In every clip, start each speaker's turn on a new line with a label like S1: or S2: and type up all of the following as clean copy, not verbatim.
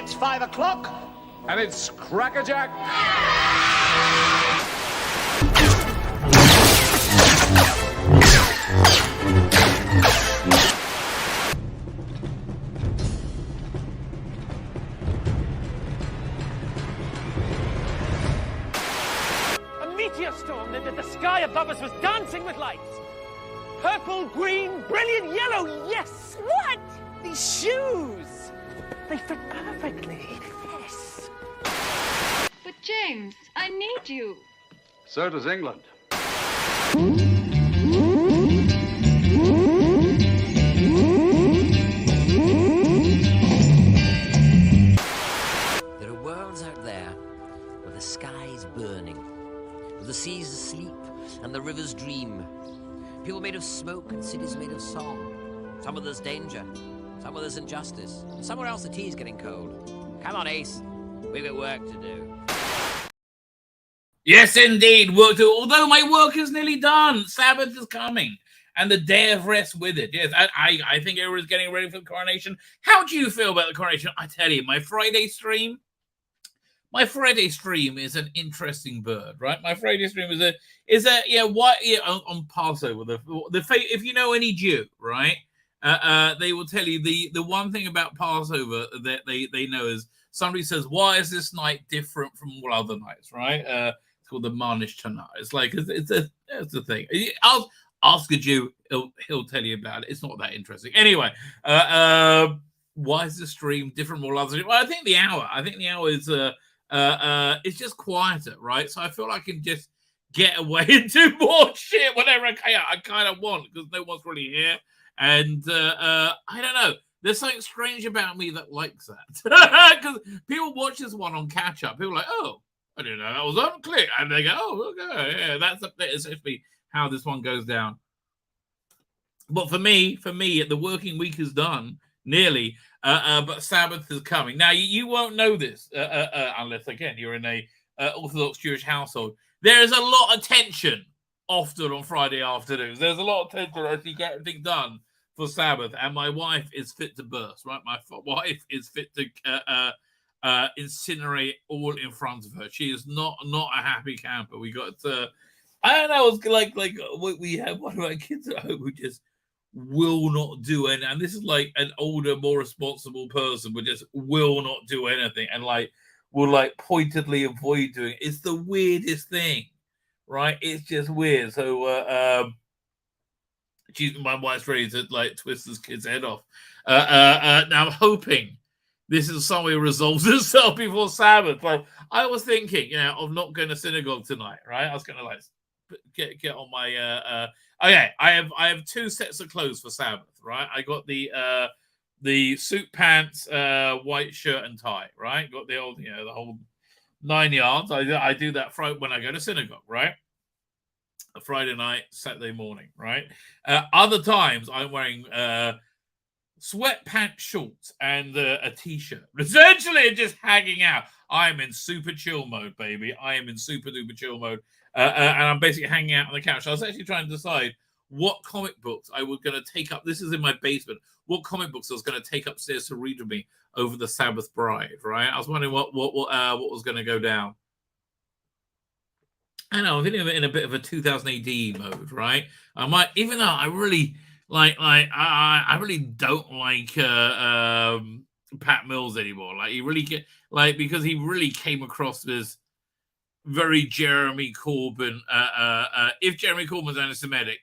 S1: It's 5 o'clock.
S2: And it's Crackerjack.
S3: A meteor storm and the sky above us was dancing with lights. Purple, green, brilliant yellow, yes! What? These shoes! They fit perfectly. Yes.
S4: But James, I need you.
S2: So does England.
S5: There are worlds out there where the sky is burning, where the seas sleep and the rivers dream. People made of smoke and cities made of song. Somewhere there's danger, somewhere there's injustice, and somewhere else the tea's getting cold. Come on, Ace. We've got work to do.
S6: Yes, indeed, work to. Although my work is nearly done, Sabbath is coming, and the day of rest with it. Yes, I think everyone's getting ready for the coronation. How do you feel about the coronation? I tell you, my Friday stream is an interesting bird, right? My Friday stream is on Passover. If you know any Jew, right, they will tell you the one thing about Passover that they know is somebody says, why is this night different from all other nights, right? It's called the Manish Tanah. It's like it's a thing. I'll ask a Jew, he'll tell you about it. It's not that interesting. Anyway, why is the stream different from all other? Well, I think the hour is it's just quieter, right? So I feel I can just get away and do more shit whenever I kind of want, because no one's really here. And I don't know. There's something strange about me that likes that. Because people watch this one on catch up. People are like, oh, I didn't know that was on click. And they go, oh, okay, yeah, that's essentially how this one goes down. But for me, the working week is done, nearly. But Sabbath is coming. Now, you won't know this unless, again, you're in a Orthodox Jewish household. There is a lot of tension often on Friday afternoons. There's a lot of tension as you get everything done for Sabbath, and my wife is fit to burst, right? My wife is fit to incinerate all in front of her. She is not a happy camper. We got I don't know, it's like we have one of our kids at home who just will not do it, and this is like an older, more responsible person, but just will not do anything, and will pointedly avoid doing it. It's the weirdest thing, right? It's just weird. So my wife's ready to twist this kid's head off. Now I'm hoping this is some way resolves itself before Sabbath. Like, I was thinking, of not going to synagogue tonight, right? I was going to get on my okay. I have two sets of clothes for Sabbath, right? I got the suit pants, white shirt and tie, right? Got the old, the whole 9 yards. I do that when I go to synagogue, right? A Friday night, Saturday morning, right? Other times I'm wearing sweatpants, shorts, and a t-shirt. Essentially, just hanging out. I'm in super chill mode, baby. I am in super duper chill mode, and I'm basically hanging out on the couch. I was actually trying to decide what comic books I was going to take up. This is in my basement. What comic books I was going to take upstairs to read with me over the Sabbath Bride, right? I was wondering what was going to go down. I know, I'm feeling in a bit of a 2000 AD mode, right? I might, even though I really I really don't like Pat Mills anymore. Because he really came across as very Jeremy Corbyn. If Jeremy Corbyn's anti-Semitic,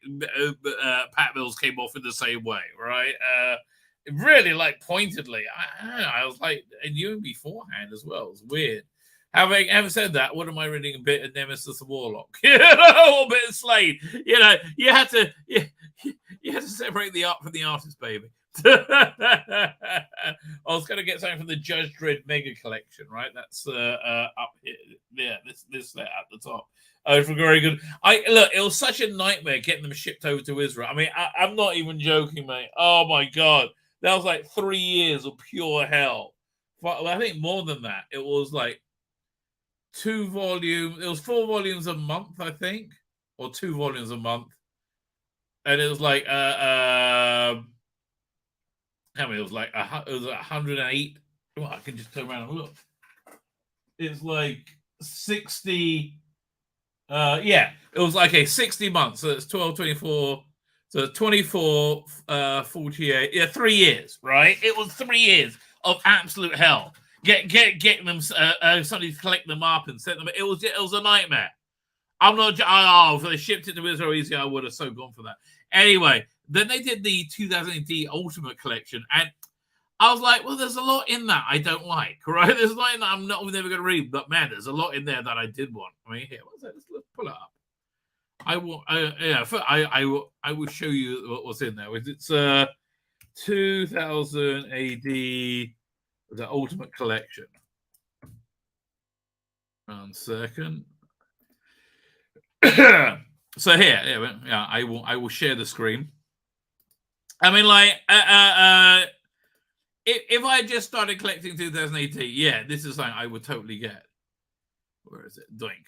S6: Pat Mills came off in the same way, right? Really, pointedly. I don't know. I was like, and you beforehand as well. It's weird. Having said that, what am I reading? A bit of Nemesis the Warlock, or a bit of Slade. You had to separate the art from the artist, baby. I was going to get something from the Judge Dredd Mega Collection, right? That's up here. Yeah, this there at the top. It's very good. Look, it was such a nightmare getting them shipped over to Israel. I mean, I'm not even joking, mate. Oh my God, that was 3 years of pure hell. Well, I think more than that. It was 2 volumes. It was 4 volumes a month, I think, or 2 volumes a month, and it was how many? It was 108 Well, I can just turn around and look. It's like 60. Yeah, it was like a 60 months. So it's 12, 24. So 24, 48. Yeah, 3 years, right? It was 3 years of absolute hell. Getting them somebody to collect them up and send them. It was a nightmare. I'm not. Oh, if they shipped it to Israel easy, I would have so gone for that. Anyway, then they did the 2008 Ultimate Collection, and I was like, well, there's a lot in that I don't like, right? There's a lot in that I'm never going to read, but man, there's a lot in there that I did want. I mean, here, what's that? Let's pull it up. I will show you what was in there. It's 2000 AD, the Ultimate Collection. 1 second. So here, yeah, I will share the screen. I mean, like, if I had just started collecting 2018, yeah, this is something I would totally get. Where is it? Doink.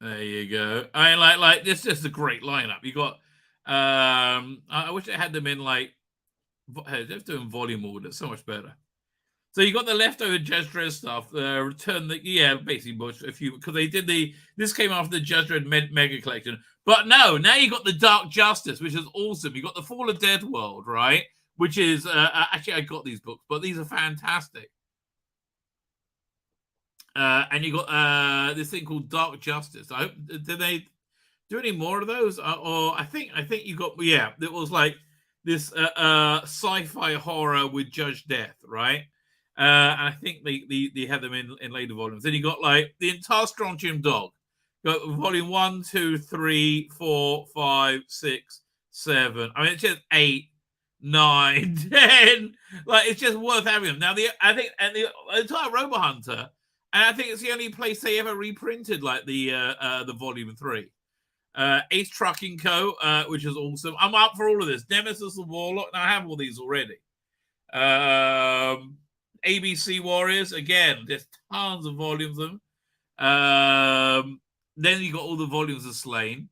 S6: There you go. I mean, like this is just a great lineup. You got, I wish I had them in like, they're doing volume order. So much better. So you got the leftover Judge Dredd stuff. Basically, a few, because they did this came after the Judge Dredd Mega Collection. But no, now you got the Dark Justice, which is awesome. You got the Fall of Dead World, right? Which is actually I got these books, but these are fantastic. And you got this thing called Dark Justice. I hope did they do any more of those? Or I think you got it was like this sci-fi horror with Judge Death, right? And I think they had them in later volumes. Then you got like the entire Strontium Dog. Got volume 1, 2, 3, 4, 5, 6, 7. I mean, it's just 8, 9, 10. Like, it's just worth having them. Now, the entire Robot Hunter, and I think it's the only place they ever reprinted like the volume 3. Ace Trucking Co., which is awesome. I'm up for all of this. Nemesis the Warlock. Now I have all these already. ABC Warriors, again, there's tons of volumes of them. Then you got all the volumes of Slain.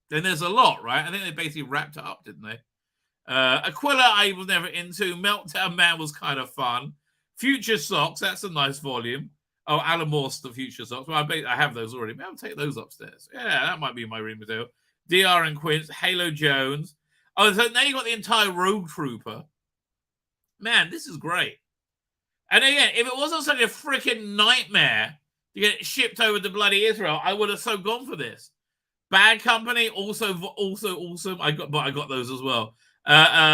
S6: Then there's a lot, right? I think they basically wrapped it up, didn't they? Aquila I was never into. Meltdown Man was kind of fun. Future Socks, that's a nice volume. Oh, Alan Moore's the Future Socks. Well, I have those already. Maybe I'll take those upstairs. Yeah, that might be my room material. DR and Quince, Halo Jones. Oh, so now you got the entire Rogue Trooper. Man, this is great. And again, if it wasn't such a freaking nightmare to get it shipped over to bloody Israel, I would have so gone for this. Bad Company, also awesome. I got those as well.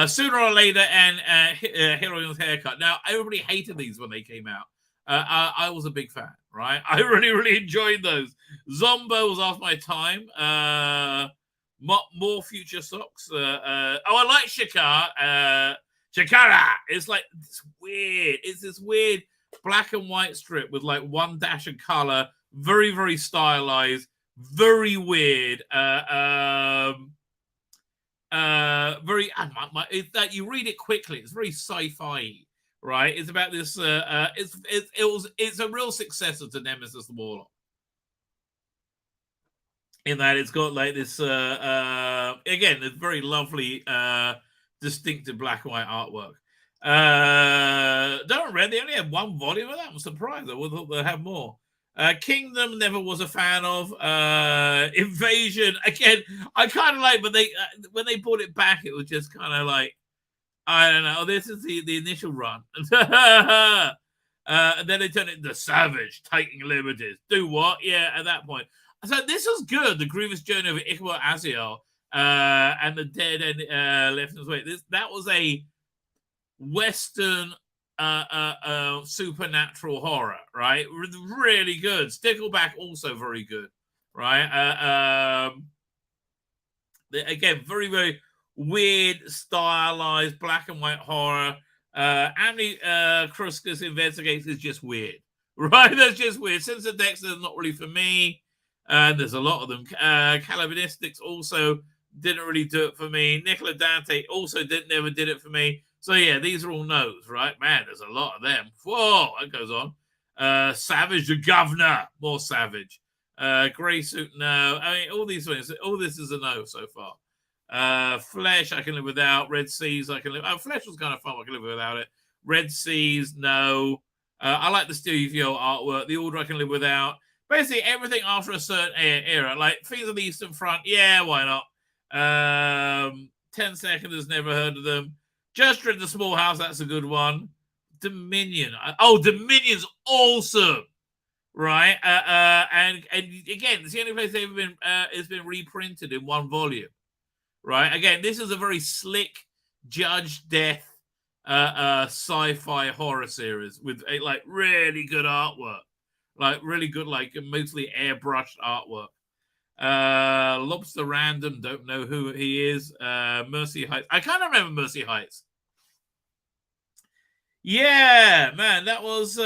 S6: Sooner or Later and Heroine's Haircut. Now, everybody hated these when they came out. I was a big fan, right? I really enjoyed those. Zombo was off my time. More Future Socks. I like Shakara. It's like it's weird. It's this weird black and white strip with like one dash of color, very, very stylized, very weird. It's that you read it quickly. It's very sci-fi, right? It's about this. It's a real successor to Nemesis the Warlock. In that it's got like this again, it's very lovely distinctive black and white artwork. Don't read. They only had one volume of that. I'm surprised. I would have thought they'd have more. Kingdom never was a fan of. Invasion again. I kind of like, but they when they brought it back, it was just kind of like I don't know. This is the initial run, and then they turned it into Savage taking liberties. Do what? Yeah, at that point. So this was good. The Grievous Journey of Ichabod Aziel. And the Dead and Left in His Way. That was a Western supernatural horror, right? Really good. Stickleback also very good, right? Again, very, very weird, stylized black and white horror. Andy Kruskus Investigates is just weird, right? That's just weird. Since the Dexter is not really for me. There's a lot of them. Calvinistics also didn't really do it for me. Nicola Dante also never did it for me. So yeah, these are all no's, right? Man, there's a lot of them. Whoa, that goes on. Savage the Governor, more Savage. Grey Suit, no. I mean, all these things, all this is a no so far. Flesh, I can live without. Red Seas, I can live. Flesh was kind of fun. I can live without it. Red Seas, no. I like the Studio artwork. The Order I can live without. Basically, everything after a certain era. Like Things on the Eastern Front, yeah, why not? 10 Seconds, never heard of them. Just Dread the Small House, that's a good one. Dominion. Dominion's awesome. Right? And again, it's the only place they've been it's been reprinted in one volume. Right? Again, this is a very slick Judge Death sci-fi horror series with like really good artwork. Like really good, like mostly airbrushed artwork. Lobster Random, don't know who he is. Mercy Heights. I can't remember Mercy Heights. Yeah, man, that was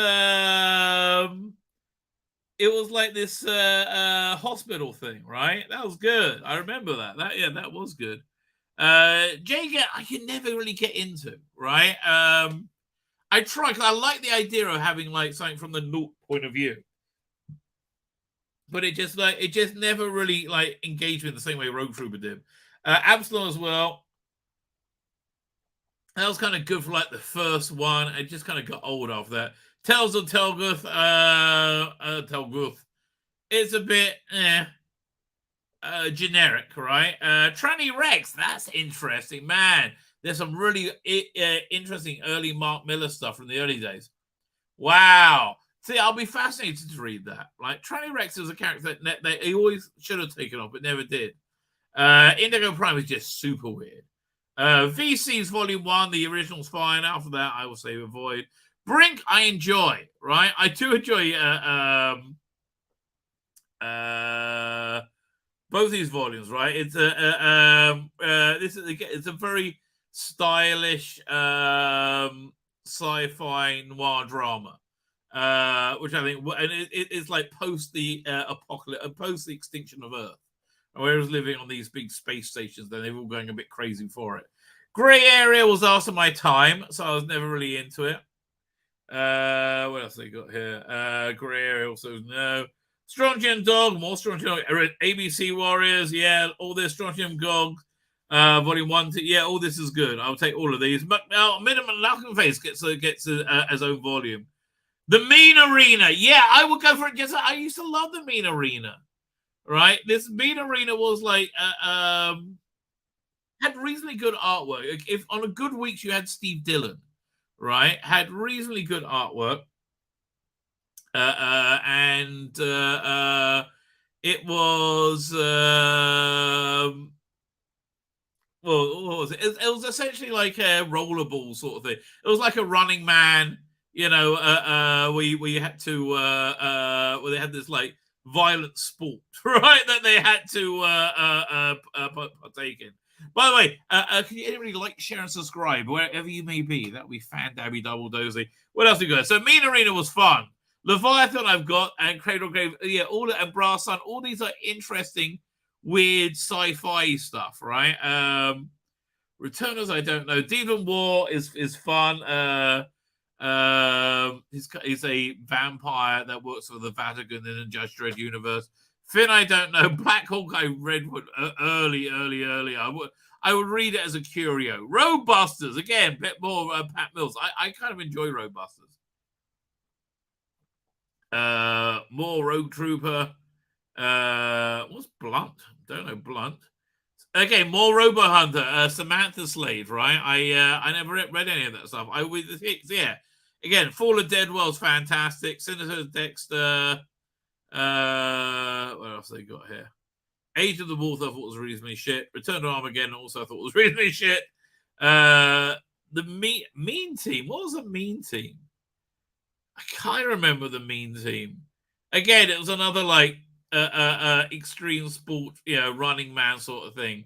S6: it was like this hospital thing, right? That was good. I remember that. That was good. Jager, I can never really get into, right? I try because I like the idea of having like something from the naught point of view, but it just never really like engaged me in the same way Rogue Trooper did. Absalom as well. That was kind of good for like the first one. It just kind of got old after that. Tales of Telguth, Telguth. It's a bit generic, right? Tranny Rex, that's interesting, man. There's some really interesting early Mark Miller stuff from the early days. Wow. See, I'll be fascinated to read that. Like Tranny Rex is a character that he always should have taken off, but never did. Indigo Prime is just super weird. VC's Volume 1, the original's fine. After that, I will say avoid. Brink, I enjoy, right? I do enjoy both these volumes, right? It's it's a very stylish sci-fi noir drama, which I think, and it's like post the apocalypse, post the extinction of Earth. Whereas living on these big space stations, then they're all going a bit crazy for it. Grey Area was after my time, so I was never really into it. What else they got here? Grey Area also no. Strontium Dog, more Strontium Dog. ABC Warriors, yeah, all this Strontium Dog. Volume 1, 2, yeah, all this is good. I'll take all of these. But now, Minimum Larkin Face gets his own volume. The Mean Arena, yeah, I would go for it. Just I used to love the Mean Arena. Right, this Mean Arena was like had reasonably good artwork. If on a good week you had Steve Dillon, right, had reasonably good artwork, and it was well, what was it? It was essentially like a rollerball sort of thing. It was like a Running Man, you know, where you had to where they had this like violent sport, right, that they had to partake in. By the way, can you anybody like, share, and subscribe wherever you may be? That would be fan dabby double dozy. What else we got? So Mean Arena was fun. Leviathan I've got, and Cradle Grave, yeah, all and Brass Sun. All these are interesting, weird sci-fi stuff, right? Returners, I don't know. Demon War is fun. He's a vampire that works for the Vatican in the Judge Dredd universe. Finn, I don't know. Black Hawk, I read early. I would read it as a curio. Roadbusters, again, a bit more Pat Mills. I kind of enjoy Roadbusters. More Rogue Trooper. What's Blunt? Don't know Blunt. Okay, more Robo Hunter. Samantha Slave, right? I never read any of that stuff. Yeah. Again, Fall of Dead World's fantastic. Senator Dexter. What else they got here? Age of the Wolf, I thought was reasonably shit. Return to Armageddon also I thought was reasonably shit. The Mean Team. What was the Mean Team? I can't remember the Mean Team. Again, it was another like extreme sport, Running Man sort of thing.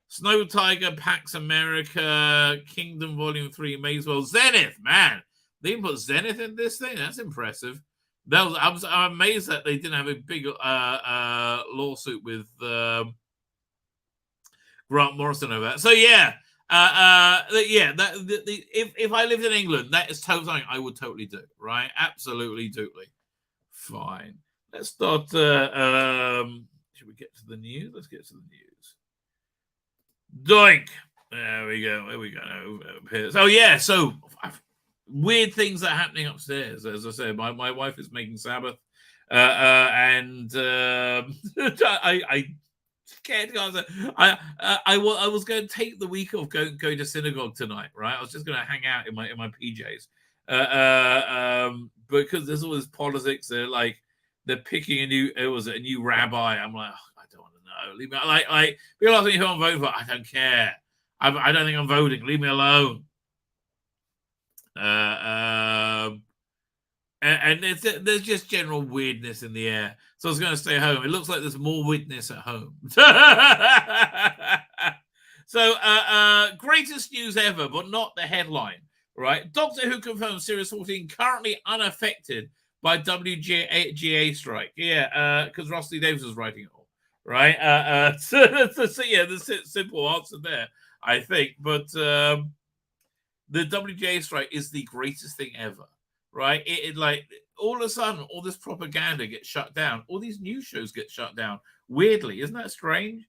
S6: Snow Tiger, Pax America, Kingdom Volume 3, Mayswell, Zenith, man. They even put Zenith in this thing. That's impressive. I'm amazed that they didn't have a big lawsuit with Grant Morrison over that. So yeah, if I lived in England, that is totally something I would totally do. Right? Absolutely, totally. Fine. Let's start. Should we get to the news? Let's get to the news. Doink. There we go. So yeah. So weird things are happening upstairs. As I said, my wife is making Sabbath, and I scared. I was going to take the week off going to synagogue tonight. Right, I was just going to hang out in my PJs, because there's all this politics. They're picking a new rabbi. I'm like, oh, I don't want to know. Leave me. Like people ask me who I'm voting for. I don't care. I don't think I'm voting. Leave me alone. And there's just general weirdness in the air. So I was going to stay home. It looks like there's more weirdness at home. So greatest news ever, but not the headline, right? Doctor Who confirms Series 14 currently unaffected by WGA strike. Yeah, because Rusty Davis was writing it all, right? So yeah, the simple answer there, I think. But the WGA strike is the greatest thing ever, right? It like all of a sudden, all this propaganda gets shut down. All these news shows get shut down. Weirdly, isn't that strange?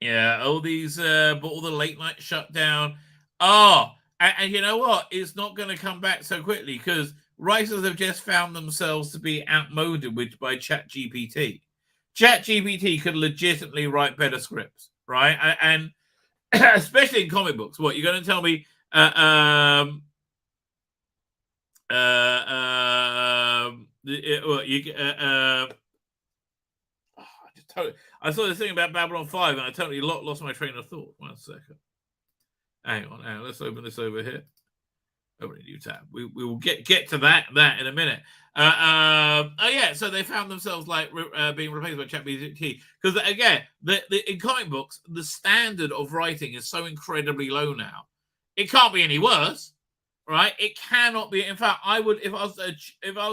S6: Yeah, all these, but all the late night shut down. Oh, and you know what? It's not going to come back so quickly because writers have just found themselves to be outmoded by ChatGPT. ChatGPT could legitimately write better scripts, right? And especially in comic books. What you're going to tell me? I saw this thing about Babylon 5 and I totally lost my train of thought. 1 second. Hang on. Let's open this over here. Open a new tab. We will get to that in a minute. So they found themselves like being replaced by ChatGPT because again, in comic books, the standard of writing is so incredibly low now. It can't be any worse, right? It cannot be. In fact, I would if I was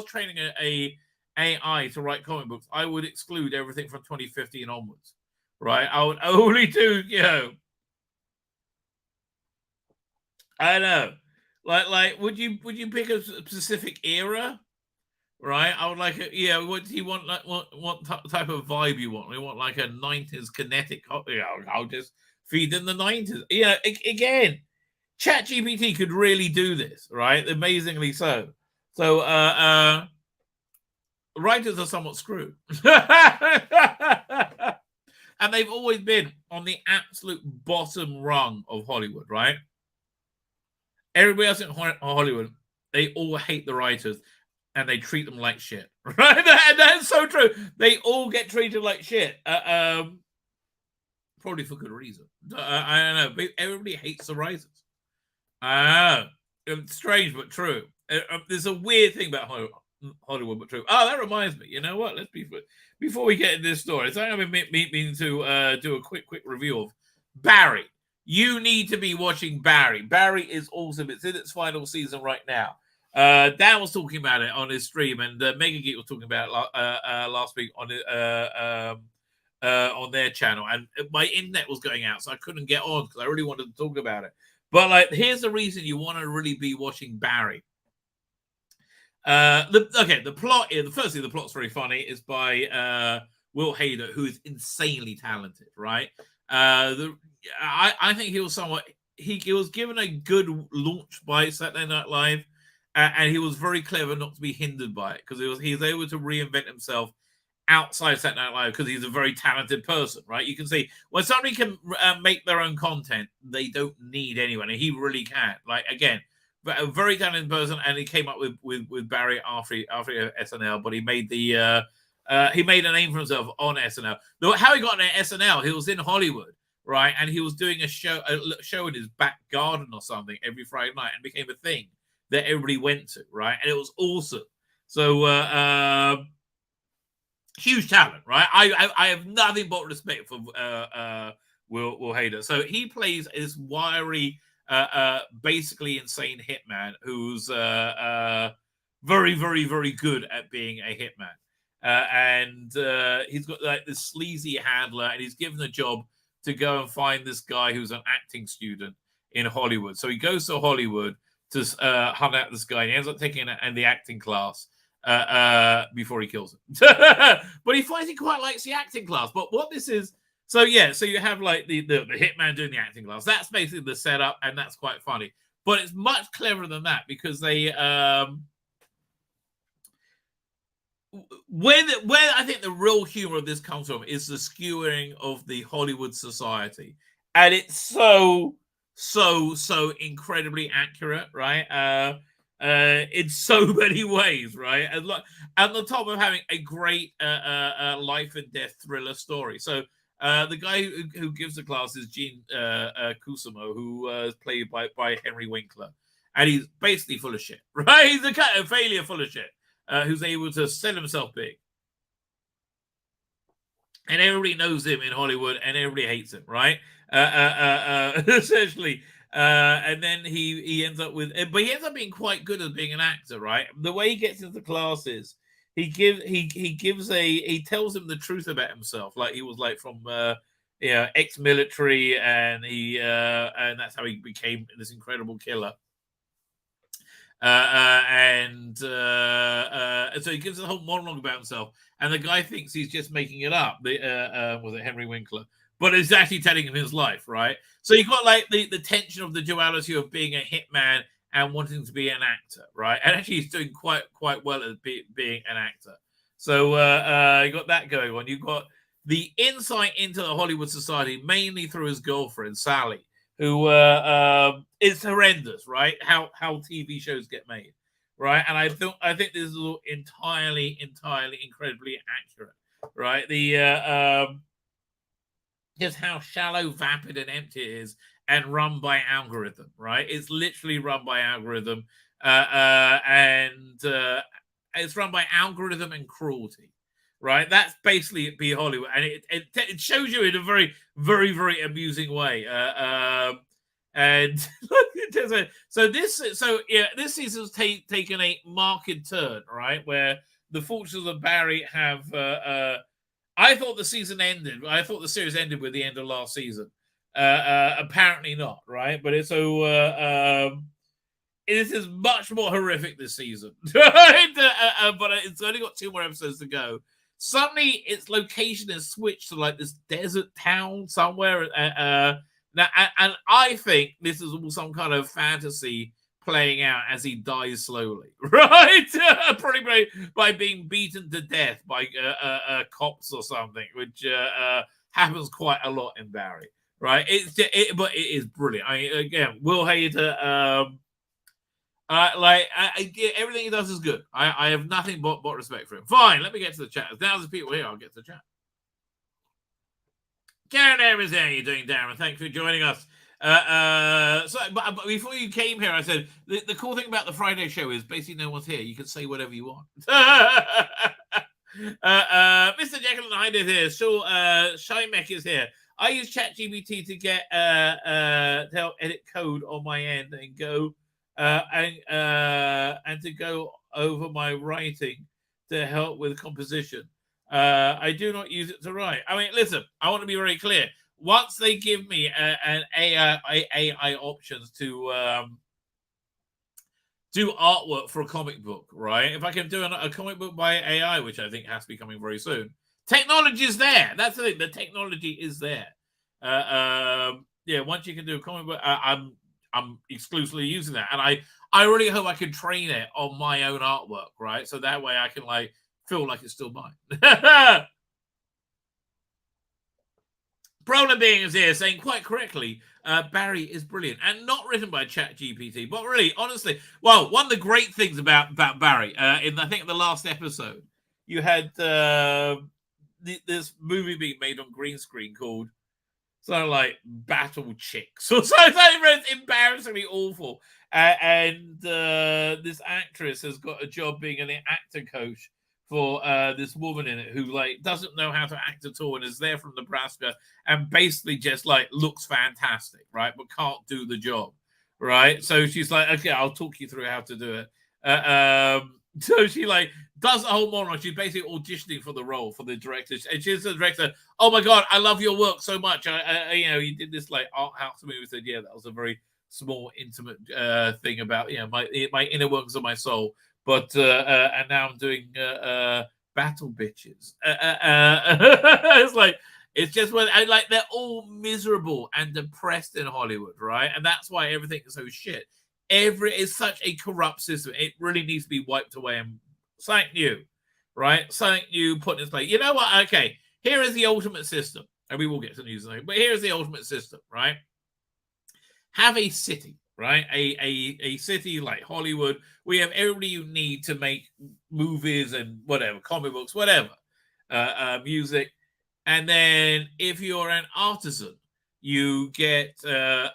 S6: training a AI to write comic books, I would exclude everything from 2015 onwards, right? I would only do, I know. Like, would you pick a specific era, right? I would like what do you want? Like, what type of vibe you want? You want like a 90s kinetic? I'll just feed in the 90s. Again, ChatGPT could really do this, right? Amazingly so. So, writers are somewhat screwed, and they've always been on the absolute bottom rung of Hollywood, right? Everybody else in Hollywood, they all hate the writers and they treat them like shit, right? That's so true. They all get treated like shit, probably for good reason. I don't know, but everybody hates the writers. It's strange but true. There's a weird thing about Hollywood, but true. Oh, that reminds me. You know what? Before we get into this story, it's like I've been meaning to do a quick review of Barry. You need to be watching Barry. Barry is awesome. It's in its final season right now. Dan was talking about it on his stream, and Mega Geek was talking about it last week on their channel. And my internet was going out, so I couldn't get on because I really wanted to talk about it. But here's the reason you want to really be watching Barry. The plot is firstly the plot's very funny. It's by Will Hader, who is insanely talented, right? I think he was he was given a good launch by Saturday Night Live, and he was very clever not to be hindered by it because he's able to reinvent himself outside Saturday Night Live because he's a very talented person, right? You can see when somebody can make their own content, they don't need anyone, and he really can. Again, a very talented person, and he came up with Barry after SNL, but he made he made a name for himself on SNL. How he got on SNL, he was in Hollywood, right? And he was doing a show in his back garden or something every Friday night, and became a thing that everybody went to, right? And it was awesome. So huge talent, right? I have nothing but respect for Will Hader. So he plays this wiry, basically insane hitman who's very, very, very good at being a hitman. And he's got this sleazy handler, and he's given the job to go and find this guy who's an acting student in Hollywood. So he goes to Hollywood to hunt out this guy, and he ends up taking the acting class before he kills him. But he finds he quite likes the acting class. But what this is, so you have the hitman doing the acting class. That's basically the setup, and that's quite funny. but it's much cleverer than that because they where I think the real humor of this comes from is the skewering of the Hollywood society, and it's so incredibly accurate, right? In so many ways, right? And on the top of having a great life and death thriller story. So the guy who gives the class is Gene Kusamo, who is played by Henry Winkler, and he's basically full of shit, right? He's a kind of failure full of shit. Who's able to sell himself big. And everybody knows him in Hollywood and everybody hates him, right? Essentially. And then he ends up with, but he ends up being quite good at being an actor, right? The way he gets into classes, he tells him the truth about himself. Like he was like from, ex-military and and that's how he became this incredible killer. And so he gives a whole monologue about himself, and the guy thinks he's just making it up. Was it Henry Winkler? But it's actually telling him his life, right? So you've got like the tension of the duality of being a hitman and wanting to be an actor, right? And actually, he's doing quite well at being an actor. So you got that going on. You've got the insight into the Hollywood society mainly through his girlfriend Sally, who is horrendous, right? How TV shows get made, right? And I think this is all entirely incredibly accurate, right? The just how shallow, vapid, and empty it is, and run by algorithm, right? It's literally run by algorithm, and it's run by algorithm and cruelty, right? That's basically it. Be Hollywood, and it shows you in a very, very, very amusing way. And so this season's taken a marked turn, right? Where the fortunes of Barry have. I thought the season ended. I thought the series ended with the end of last season. Apparently not, right? But it's it is much more horrific this season. But it's only got 2 more episodes to go. Suddenly, its location is switched to like this desert town somewhere. Now, and I think this is all some kind of fantasy playing out as he dies slowly, right? Probably by being beaten to death by cops or something, which happens quite a lot in Barry, right? But it is brilliant. I mean, again, Will Hader, everything he does is good. I have nothing but respect for him. Fine, let me get to the chat. Now there's people here, I'll get to the chat. Darren Evans, how are you doing, Darren? Thanks for joining us. But before you came here, I said the cool thing about the Friday show is basically no one's here. You can say whatever you want. Mr. Jekyll and Hyde is here. So Shymek is here. I use ChatGPT to get to help edit code on my end and go and to go over my writing to help with composition. I do not use it to write. I mean, listen, I want to be very clear. Once they give me an AI options to do artwork for a comic book, right? If I can do a comic book by AI, which I think has to be coming very soon, technology is there. That's the thing. The technology is there. Once you can do a comic book, I'm exclusively using that, and I really hope I can train it on my own artwork, right? So that way I can like feel like it's still mine. Brona Being is here saying quite correctly, Barry is brilliant and not written by ChatGPT, but really, honestly, well, one of the great things about Barry, in I think the last episode, you had this movie being made on green screen called something like Battle Chicks or something. It's embarrassingly awful. And this actress has got a job being an actor coach for this woman in it who like doesn't know how to act at all and is there from Nebraska and basically just like looks fantastic, right? But can't do the job, right? So she's like, okay, I'll talk you through how to do it. So she like does the whole monologue. She's basically auditioning for the role for the director, and she's the director. Oh my god, I love your work so much. I you did this like art house movie. Said, yeah, that was a very small, intimate thing about my inner workings of my soul. But and now I'm doing battle bitches. It's just when they're all miserable and depressed in Hollywood, right? And that's why everything is so shit. It's such a corrupt system. It really needs to be wiped away and something new, right? Something new put in place. You know what? Okay, here is the ultimate system. And we will get to news, but here's the ultimate system, right? Have a city, right? A city like Hollywood. We have everybody you need to make movies and whatever, comic books, whatever, music. And then if you're an artisan, you get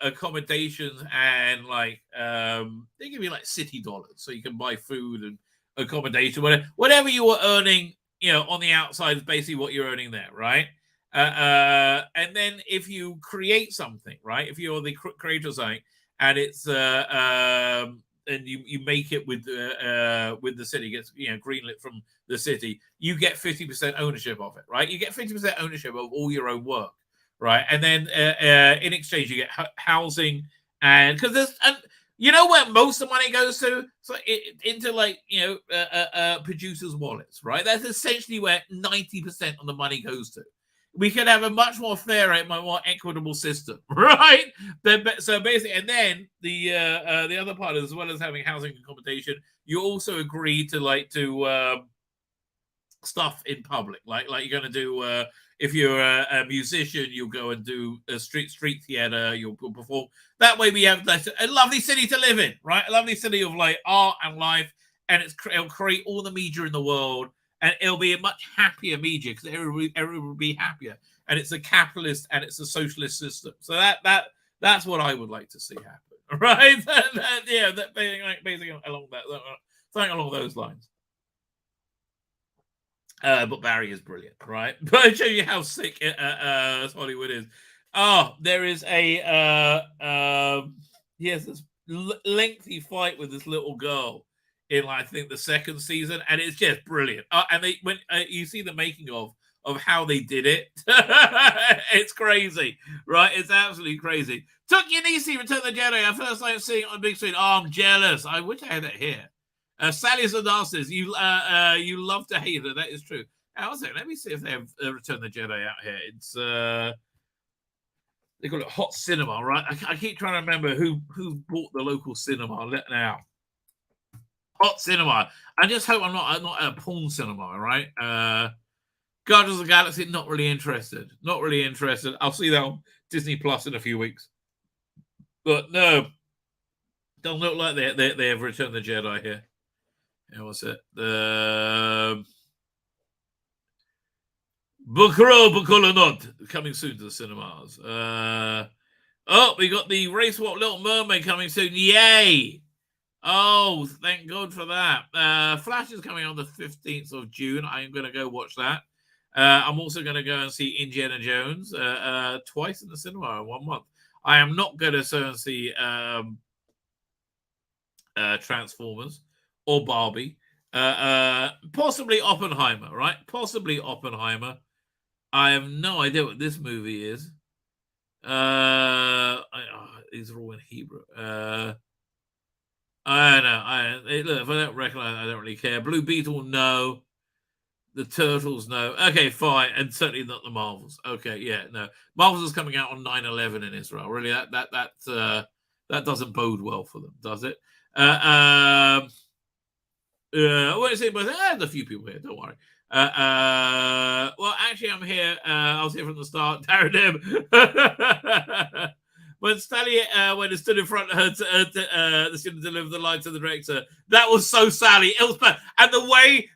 S6: accommodations and like they give you like city dollars, so you can buy food and accommodation, whatever you were earning, on the outside is basically what you're earning there, right? And then if you create something, right? If you're the creator of something, and it's and you make it with the city, gets greenlit from the city, you get 50% ownership of it, right? You get 50% ownership of all your own work, right? And then in exchange, you get housing, and because there's you know where most of the money goes to? So into like producers' wallets, right? That's essentially where 90% of the money goes to. We could have a much more fair and more equitable system, right? So basically, and then the other part, as well as having housing and accommodation, you also agree to stuff in public, like you're going to do. If you're a musician, you'll go and do a street theater. You'll perform. That way, we have a lovely city to live in, right? A lovely city of like art and life, and it'll create all the media in the world. And it'll be a much happier media because everybody will be happier. And it's a capitalist and it's a socialist system. So that's what I would like to see happen, right? Basically along something along those lines. But Barry is brilliant, right? But I'll show you how sick Hollywood is. Oh, there is this lengthy fight with this little girl in I think the second season, and it's just brilliant. And when you see the making of how they did it, it's crazy, right? It's absolutely crazy. Took Yanisi, Return of the Jedi. I first time seeing it on big screen. Oh, I'm jealous. I wish I had it here. Sally Zadar says you love to hate her. That is true. Also, let me see if they have Return of the Jedi out here. It's they call it Hot Cinema, right? I keep trying to remember who bought the local cinema now. Hot Cinema. I just hope I'm not at a porn cinema, right? Guardians of the Galaxy, not really interested. Not really interested. I'll see that on Disney Plus in a few weeks. But no, don't look like they have Return of the Jedi here. Yeah, what's it? Bukulanot coming soon to the cinemas. We got the Race Walk Little Mermaid coming soon. Yay! Oh, thank God for that. Flash is coming on the 15th of June. I'm going to go watch that. I'm also going to go and see Indiana Jones twice in the cinema in 1 month. I am not going to go and see Transformers or Barbie. Possibly Oppenheimer, right? Possibly Oppenheimer. I have no idea what this movie is. These are all in Hebrew. I don't know. Look, if I don't recognize it, I don't really care. Blue Beetle, no. The Turtles, no. Okay, fine. And certainly not the Marvels. Okay, yeah, no. Marvels is coming out on 9/11 in Israel. Really, that doesn't bode well for them, does it? I won't say, but there's a few people here. Don't worry. Well, actually, I'm here. I was here from the start. Darren M. When Sally when it stood in front of her the student delivered the line to the director, that was so Sally. It was bad. And the way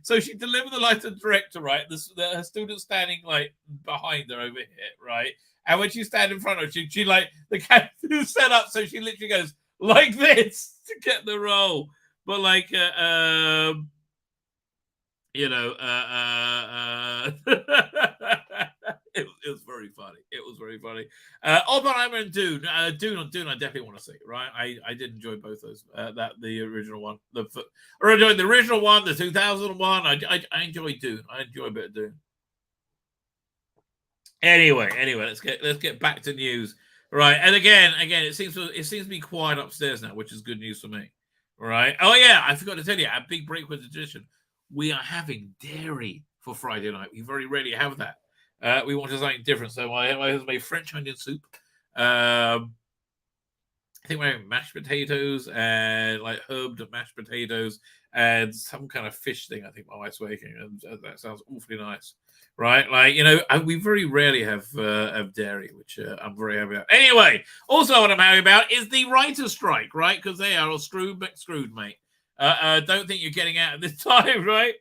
S6: so she delivered the line to the director, right? Her student standing like behind her over here, right? And when she stand in front of her, she like the camera set up so she literally goes like this to get the role. But like it was very funny. It was very funny. Oppenheimer and Dune. Dune, I definitely want to see. Right, I did enjoy both those. The original one. I enjoyed the original one, the 2001. I enjoyed Dune. I enjoy a bit of Dune. Anyway, let's get back to news. Right, and again, it seems to be quiet upstairs now, which is good news for me. Right. Oh yeah, I forgot to tell you, a big break with edition. We are having dairy for Friday night. We very rarely have that. We wanted something different, so my husband made French onion soup. And I think we're having mashed potatoes and like herbed mashed potatoes and some kind of fish thing. I think my wife's making, and that sounds awfully nice, right? Like, you know, we very rarely have dairy, which I'm very happy about. Anyway, also what I'm happy about is the writer's strike, right? Because they are all screwed, mate. Don't think you're getting out at this time, right?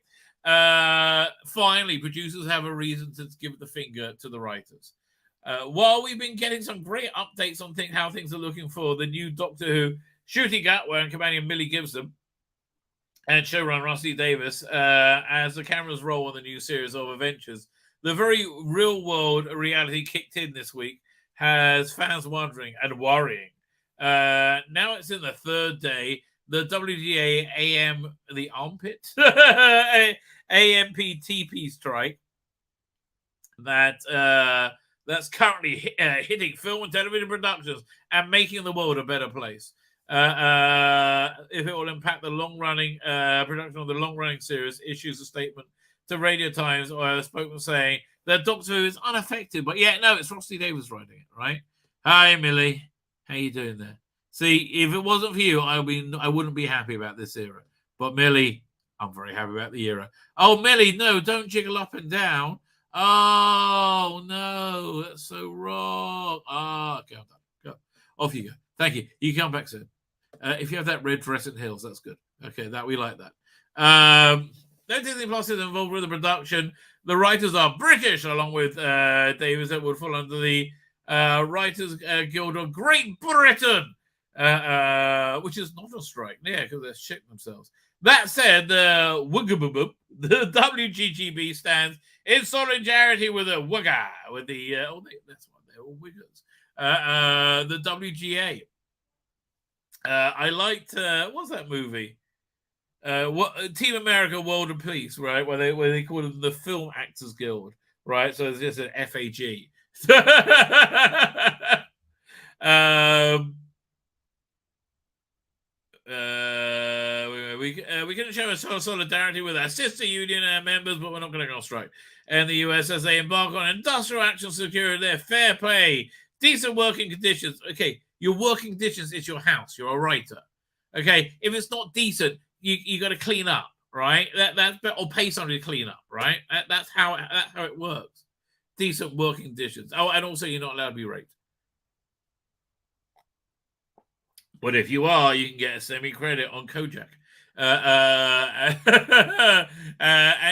S6: Finally, producers have a reason to give the finger to the writers. While we've been getting some great updates on how things are looking for the new Doctor Who Shooty Gatwa and companion Millie Gibson and showrunner Rusty Davis, as the cameras roll on the new series of adventures, the very real-world reality kicked in this week has fans wondering and worrying. Now it's in the third day. The WGA AM, the armpit, AMPTP strike that's currently hitting film and television productions and making the world a better place. If it will impact the long-running production of the long-running series, issues a statement to Radio Times or a spokesman saying that Doctor Who is unaffected. But yeah, no, it's Rusty Davis writing it, right? Hi, Millie. How you doing there? See, if it wasn't for you, I wouldn't be happy about this era. But Millie, I'm very happy about the era. Oh, Millie, no, don't jiggle up and down. Oh, no, that's so wrong. Okay, I'm done. Go. Off you go. Thank you. You can come back soon. If you have that red fluorescent heels, that's good. Okay, we like that. No Disney Plus is involved with the production. The writers are British, along with Davis, that would fall under the Writers Guild of Great Britain, which is not a strike. Yeah, because they're shitting themselves. That said, the WGGB stands in solidarity with the Wugga, with the that's what they're all Wiggers. The WGA. I liked what's that movie? Team America: World of Peace, right? Where they call it the Film Actors Guild, right? So it's just an FAG. We can show a solidarity with our sister union members, but we're not going to go on strike. And the US, as they embark on industrial action, secure their fair play, decent working conditions. Okay, your working conditions is your house. You're a writer. Okay, if it's not decent, you got to clean up, right? That's or pay somebody to clean up, right? That's how it works. Decent working conditions. Oh, and also you're not allowed to be raped. But if you are, you can get a semi-credit on Kojak. And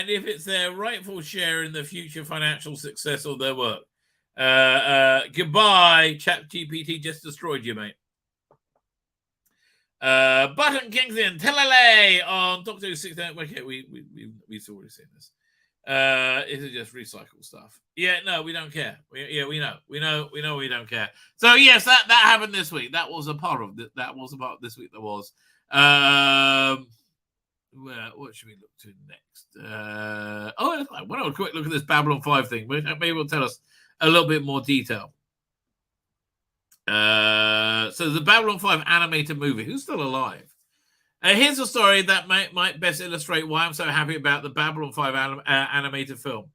S6: if it's their rightful share in the future financial success of their work. Goodbye, ChatGPT just destroyed you, mate. Button Kingston, Telele on Doctor Who 69. Okay, we've already seen this. Is it just recycled stuff? Yeah, no, we don't care. We know we don't care. So yes, that happened this week. That was a part of that was about this week. There was. What should we look to next? Why don't we quick look at this Babylon 5 thing? Maybe it'll tell us a little bit more detail. So the Babylon 5 animated movie. Who's still alive? Here's a story that might best illustrate why I'm so happy about the Babylon 5 animated film.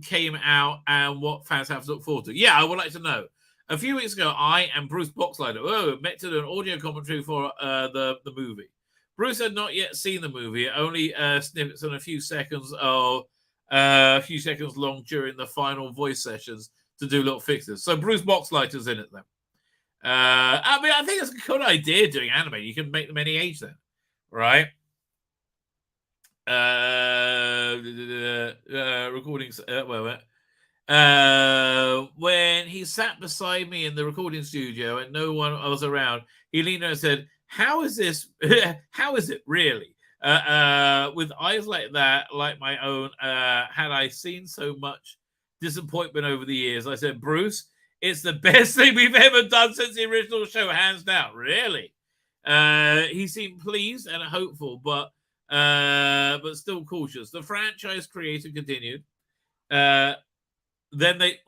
S6: Came out and what fans have to look forward to. Yeah, I would like to know. A few weeks ago, I and Bruce Boxleiter met to do an audio commentary for the movie. Bruce had not yet seen the movie, only snippets and a few seconds long during the final voice sessions to do little fixes. So Bruce Boxleiter's in it then. I mean, I think it's a good idea doing anime. You can make them any age then, right? Recordings. When he sat beside me in the recording studio and no one was around, he leaned over and said, "How is this? How is it really?" With eyes like that, like my own, had I seen so much disappointment over the years, I said, "Bruce, it's the best thing we've ever done since the original show, hands down." Really? He seemed pleased and hopeful, but still cautious. The franchise creator continued. Then they...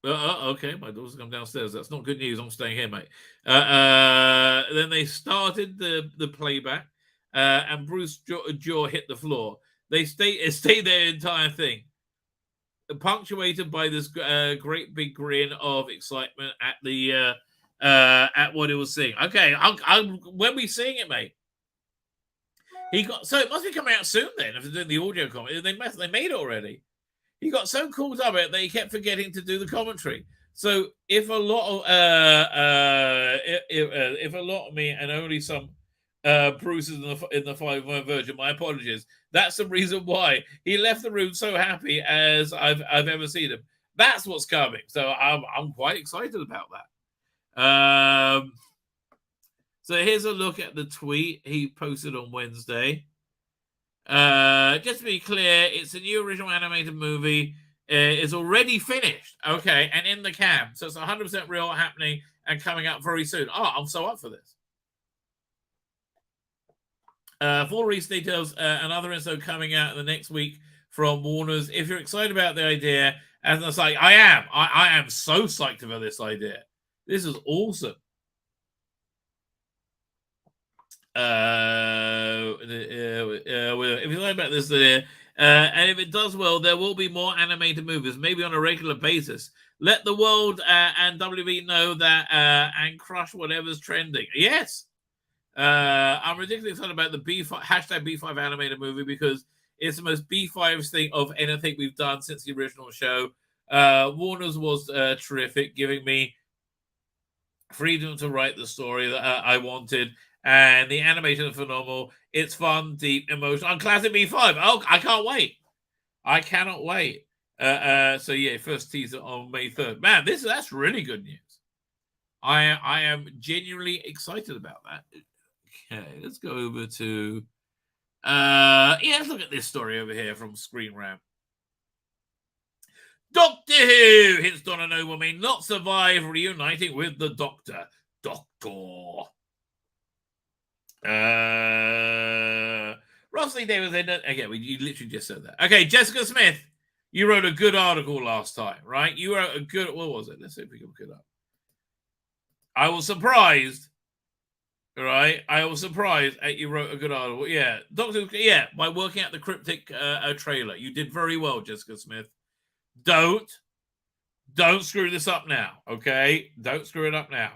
S6: okay, my daughter's come downstairs. That's not good news. I'm staying here, mate. Then they started the playback, and Bruce's jaw hit the floor. They stayed their entire thing, punctuated by this great big grin of excitement at the at what he was seeing. Okay, when we seeing it, mate? He got so it must be coming out soon then. If they're doing the audio comment, they made it already. He got so caught up in it that he kept forgetting to do the commentary. So if a lot of me and only some bruises in the 5-1 version, my apologies. That's the reason why he left the room so happy as I've ever seen him. That's what's coming. So I'm quite excited about that. So here's a look at the tweet he posted on Wednesday. Just to be clear, it's a new original animated movie. It's already finished, okay, and in the can. So it's 100% real, happening, and coming out very soon. Oh, I'm so up for this. Full release details, another info coming out the next week from Warner's. If you're excited about the idea, as I say, I am. I am so psyched about this idea. This is awesome. If you like about this, and if it does well, there will be more animated movies, maybe on a regular basis. Let the world and WB know that and crush whatever's trending. Yes, I'm ridiculously excited about the B5 hashtag B5 animated movie because it's the most B5 thing of anything we've done since the original show. Warner's was terrific, giving me freedom to write the story that I wanted. And the animation is phenomenal. It's fun, deep, emotional. On classic B5. Oh, I can't wait. I cannot wait. So yeah, first teaser on May 3rd. Man, that's really good news. I am genuinely excited about that. Okay, let's go over to let's look at this story over here from Screen Rant. Doctor Who hints Donna Nobel may not survive reuniting with the Doctor. Rosalie Davis again, you literally just said that. Okay, Jessica Smith, you wrote a good article last time, right? You wrote a good, what was it? Let's see if we can look it up. I was surprised, right? I was surprised that you wrote a good article. Yeah, by working out the Cryptic trailer. You did very well, Jessica Smith. Don't screw this up now, okay? Don't screw it up now.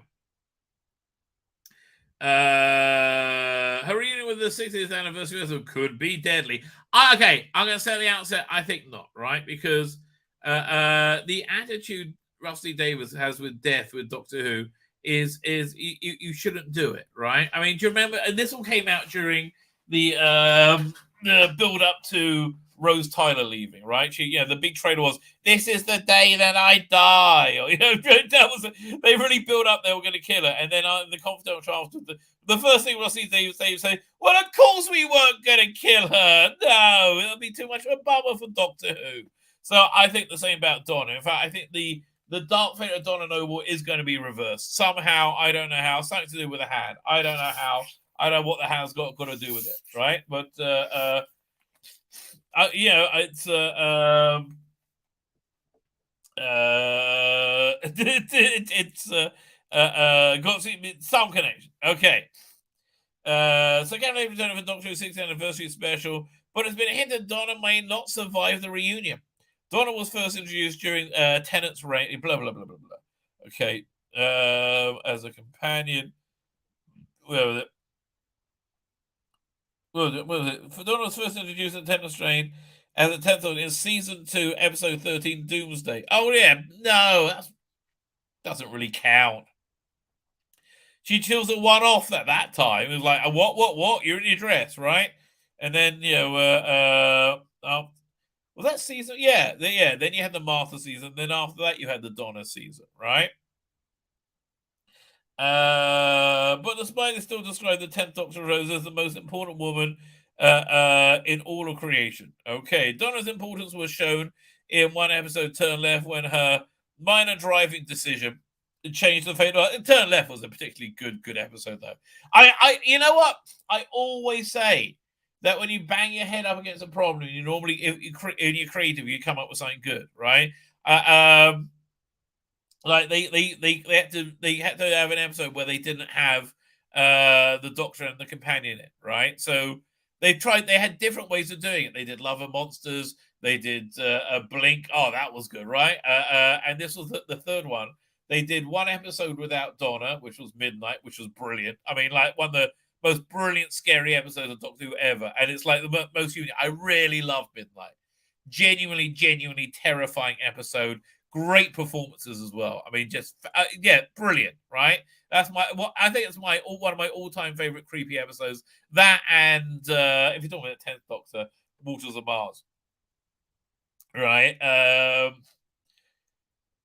S6: Her reunion with the 60th anniversary episode could be deadly. Okay, I'm going to say at the outset, I think not, right? Because the attitude Rusty Davis has with death with Doctor Who is you shouldn't do it, right? I mean, do you remember? And this all came out during the build up to Rose Tyler leaving, right? The big trailer was, "This is the day that I die," or that was they really built up they were going to kill her, and then the confidential after the first thing Rusty Davis say, "Well, of course we weren't going to kill her. No, it'll be too much of a bummer for Doctor Who." So I think the same about Donna. In fact, I think the dark fate of Donna Noble is going to be reversed somehow. I don't know how. Something to do with a hand. I don't know how. I don't know what the hand's got to do with it, right? But it's got some connection. Okay. So again, they've done it for Doctor Who's 60th anniversary special, but it's been hinted Donna may not survive the reunion. Donna was first introduced during Tennant's reign, blah, blah, blah, blah, blah. Okay. As a companion. Where was it? What was it? Donna was first introduced in Tennant's reign as a 10th in season 2, episode 13, Doomsday. Oh, yeah. No, that doesn't really count. She chose a one-off at that time. It was like, what? You're in your dress, right? And then, was that season? Yeah. Then you had the Martha season. Then after that, you had the Donna season, right? But despite it still described the 10th Doctor Rose as the most important woman in all of creation. Okay, Donna's importance was shown in one episode, Turn Left, when her minor driving decision changed the fate of Turn Left was a particularly good episode, though. I you know what? I always say that when you bang your head up against a problem, you normally, if you're creative, you come up with something good, right? Like they had to have an episode where they didn't have the Doctor and the companion in, right? So they had different ways of doing it. They did Love and Monsters, they did a Blink. Oh, that was good, right? And this was the third one They did one episode without Donna, which was Midnight, which was brilliant. I mean, like one of the most brilliant, scary episodes of Doctor Who ever. And it's like the most unique. I really love Midnight. Genuinely terrifying episode. Great performances as well. I mean, just brilliant, right? That's I think it's one of my all-time favorite creepy episodes. That and if you're talking about the 10th Doctor, Waters of Mars, right?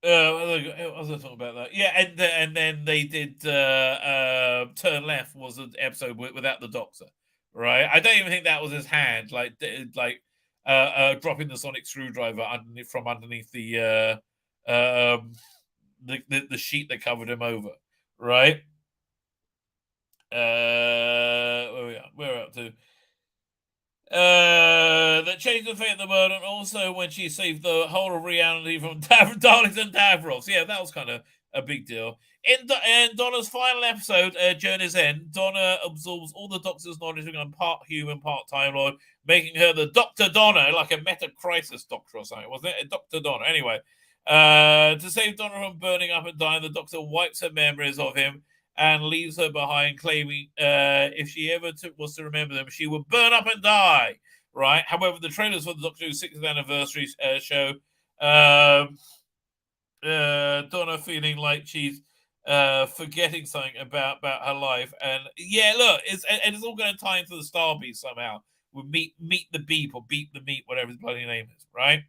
S6: What was I talking about that? Yeah, and then they did Turn Left was an episode without the Doctor, right? I don't even think that was his hand, like dropping the sonic screwdriver from underneath the sheet that covered him over, right? Where we're up to. That changed the fate of the world, and also when she saved the whole of reality from Daleks and Davros. Yeah, that was kind of a big deal. In Donna's final episode, Journey's End, Donna absorbs all the Doctor's knowledge, becoming part human, part Time Lord, making her the Dr. Donna, like a meta-crisis doctor or something, wasn't it? Dr. Donna. Anyway, to save Donna from burning up and dying, the Doctor wipes her memories of him and leaves her behind, claiming if she ever was to remember them, she would burn up and die, right? However, the trailers for the Doctor Who 60th anniversary show Donna feeling like she's forgetting something about her life. And yeah, look, it's all going to tie into the Star Beast somehow. With meet the Beep or Beep the Meat, whatever his bloody name is, right?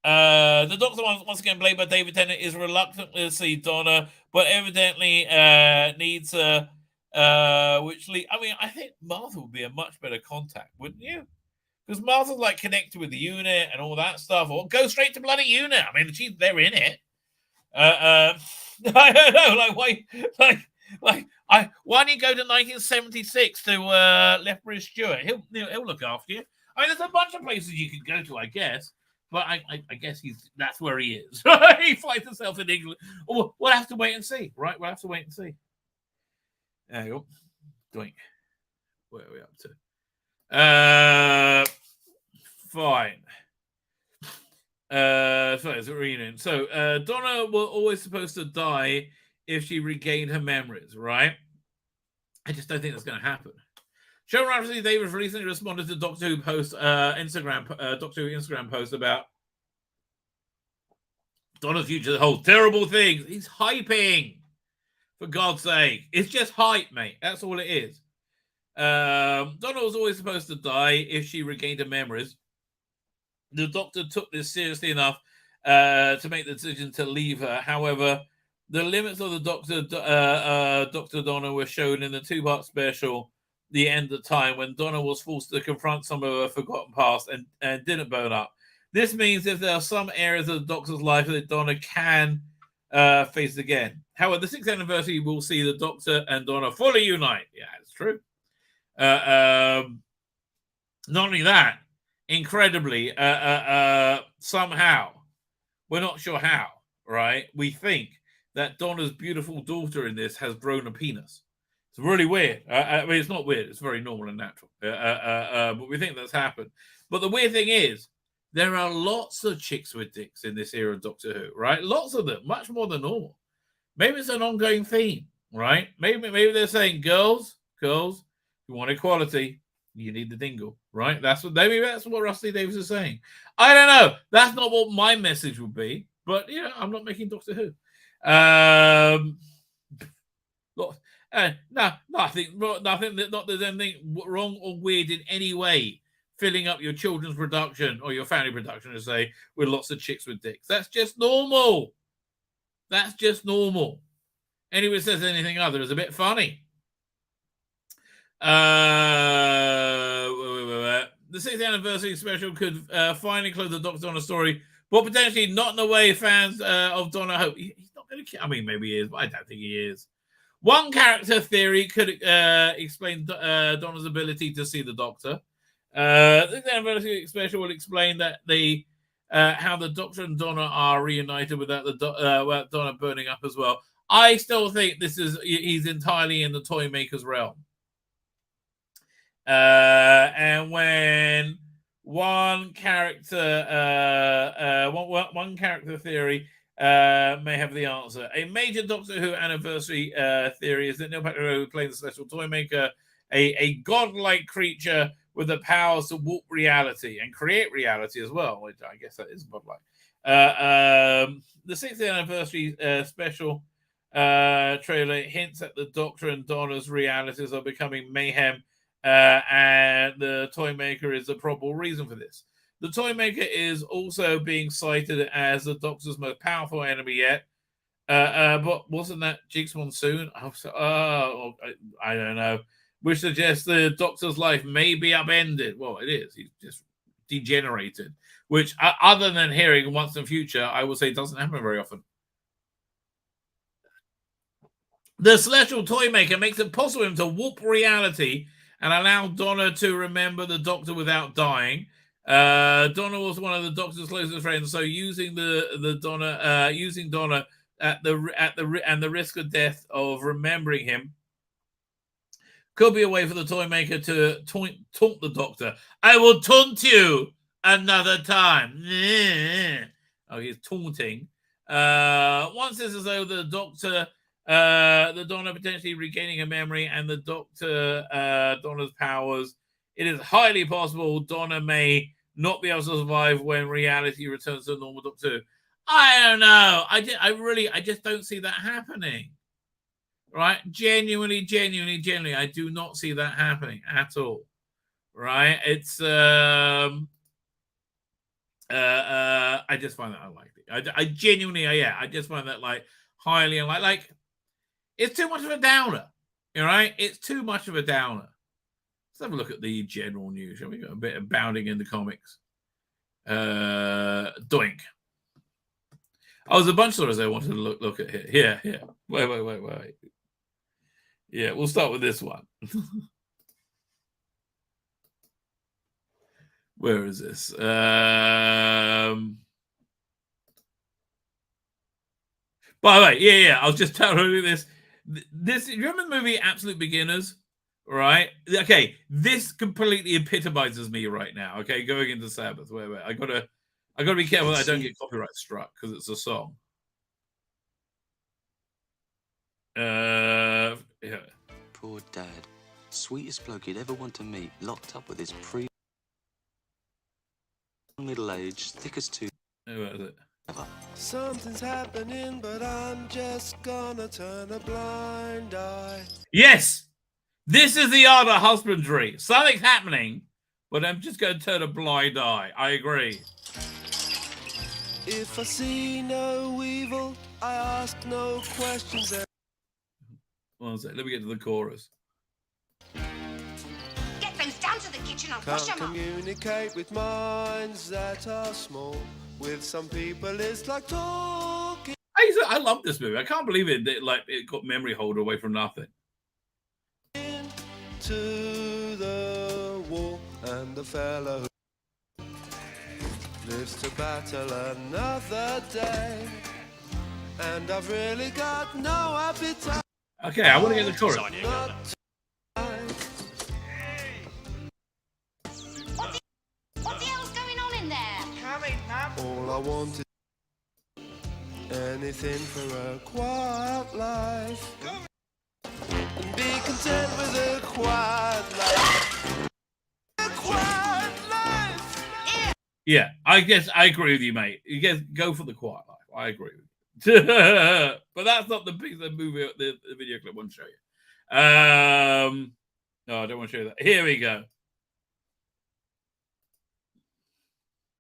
S6: The Doctor, once again played by David Tennant, is reluctant to see Donna, but evidently needs her. I mean, I think Martha would be a much better contact, wouldn't you? Because Martha's like connected with the unit and all that stuff, or go straight to bloody unit. I mean, they're in it. I don't know, why don't you go to 1976 to Lethbridge Stewart? He'll look after you. I mean, there's a bunch of places you can go to, I guess. But I guess that's where he is. He finds himself in England. Oh, we'll have to wait and see, right? We'll have to wait and see. There you go. Doink. Where are we up to? Fine. So it's a reunion. So Donna was always supposed to die if she regained her memories, right? I just don't think that's going to happen. Showrunner Steve Davis recently responded to Doctor Who post Doctor Who Instagram post about Donna's future holds terrible things. He's hyping, for God's sake. It's just hype, mate. That's all it is. Donna was always supposed to die if she regained her memories. The Doctor took this seriously enough to make the decision to leave her. However, the limits of the Dr. Donna were shown in the 2-part special, The End of Time, when Donna was forced to confront some of her forgotten past and didn't burn up. This means if there are some areas of the Doctor's life that Donna can face again. However, the 6th anniversary will see the Doctor and Donna fully unite. Yeah, it's true. Not only that, incredibly, somehow, we're not sure how, right? We think that Donna's beautiful daughter in this has grown a penis. It's really weird. I mean, it's not weird. It's very normal and natural. But we think that's happened. But the weird thing is, there are lots of chicks with dicks in this era of Doctor Who, right? Lots of them, much more than normal. Maybe it's an ongoing theme, right? Maybe they're saying, girls, you want equality, you need the dingle, right? Maybe that's what Rusty Davis is saying. I don't know. That's not what my message would be. But yeah, I'm not making Doctor Who. Nothing. Not there's anything wrong or weird in any way. Filling up your children's production or your family production, to say, with lots of chicks with dicks. That's just normal. Anyone says anything other is a bit funny. The 6th anniversary special could finally close the Doctor Donna story, but potentially not in the way fans of Donna hope. He's not going to. I mean, maybe he is, but I don't think he is. One character theory could explain Donna's ability to see the Doctor. The 6th anniversary special will explain that how the Doctor and Donna are reunited without without Donna burning up as well. I still think he's entirely in the toy maker's realm. And when one character theory may have the answer. A major Doctor Who anniversary theory is that Neil Patrick Harris playing the Celestial Toymaker, a godlike creature with the powers to warp reality and create reality as well, which I guess that is godlike. The 60th anniversary special trailer hints at the Doctor and Donna's realities are becoming mayhem, and the Toymaker is the probable reason for this. The Toymaker is also being cited as the Doctor's most powerful enemy yet. But wasn't that Jigs Monsoon? I don't know. Which suggests the Doctor's life may be upended. Well, it is. He's just degenerated. Which, other than hearing once in the future, I would say doesn't happen very often. The Celestial Toymaker makes it possible for him to warp reality and allow Donna to remember the Doctor without dying. Donna was one of the Doctor's closest friends, so using Donna at the risk of death of remembering him could be a way for the Toymaker to taunt the Doctor. I will taunt you another time. Oh, he's taunting. Once this is though the Doctor, the Donna potentially regaining her memory and the Doctor, Donna's powers, it is highly possible Donna may not be able to survive when reality returns to the normal Doctor. I don't know. I just don't see that happening. Right? Genuinely, I do not see that happening at all. Right? It's I just find that unlikely. I genuinely, I just find that like highly unlikely. Like, it's too much of a downer. All right? It's too much of a downer. Let's have a look at the general news. Shall we? Got a bit of bounding in the comics. Doink. Oh, there's a bunch of stories I wanted to look at here. Here. Wait. Yeah, we'll start with this one. Where is this? By the way, yeah. I was just telling you this. This, you remember the movie Absolute Beginners? Right? Okay, this completely epitomizes me right now. Okay, going into Sabbath. Wait. I gotta be careful that I don't get copyright struck because it's a song. Yeah.
S1: Poor Dad. Sweetest bloke you'd ever want to meet, locked up with his middle age, thick as two.
S6: What is it?
S7: Something's happening, but I'm just gonna turn a blind eye.
S6: Yes! This is the art of husbandry. Something's happening, but I'm just going to turn a blind eye. I agree.
S7: If I see no evil, I ask no questions.
S6: One sec. Let me get to the chorus.
S8: Get those down to the kitchen and wash
S7: Can't
S8: them up.
S7: communicate with minds that are small. With some people, it's like talking.
S6: I love this movie. I can't believe it. It got memory holder away from nothing.
S7: To the wall, and the fellow who lives to battle another day, and I've really got no appetite.
S6: Okay, I want to get the chorus.
S8: What the hell's going on in there?
S7: All I want is anything for a quiet life, and be content with a quiet life. A quiet life.
S6: Yeah, I guess I agree with you, mate. You guys go for the quiet life. I agree with you. But that's not the piece of the movie, the video clip I want to show you. No, I don't want to show you that. Here we go.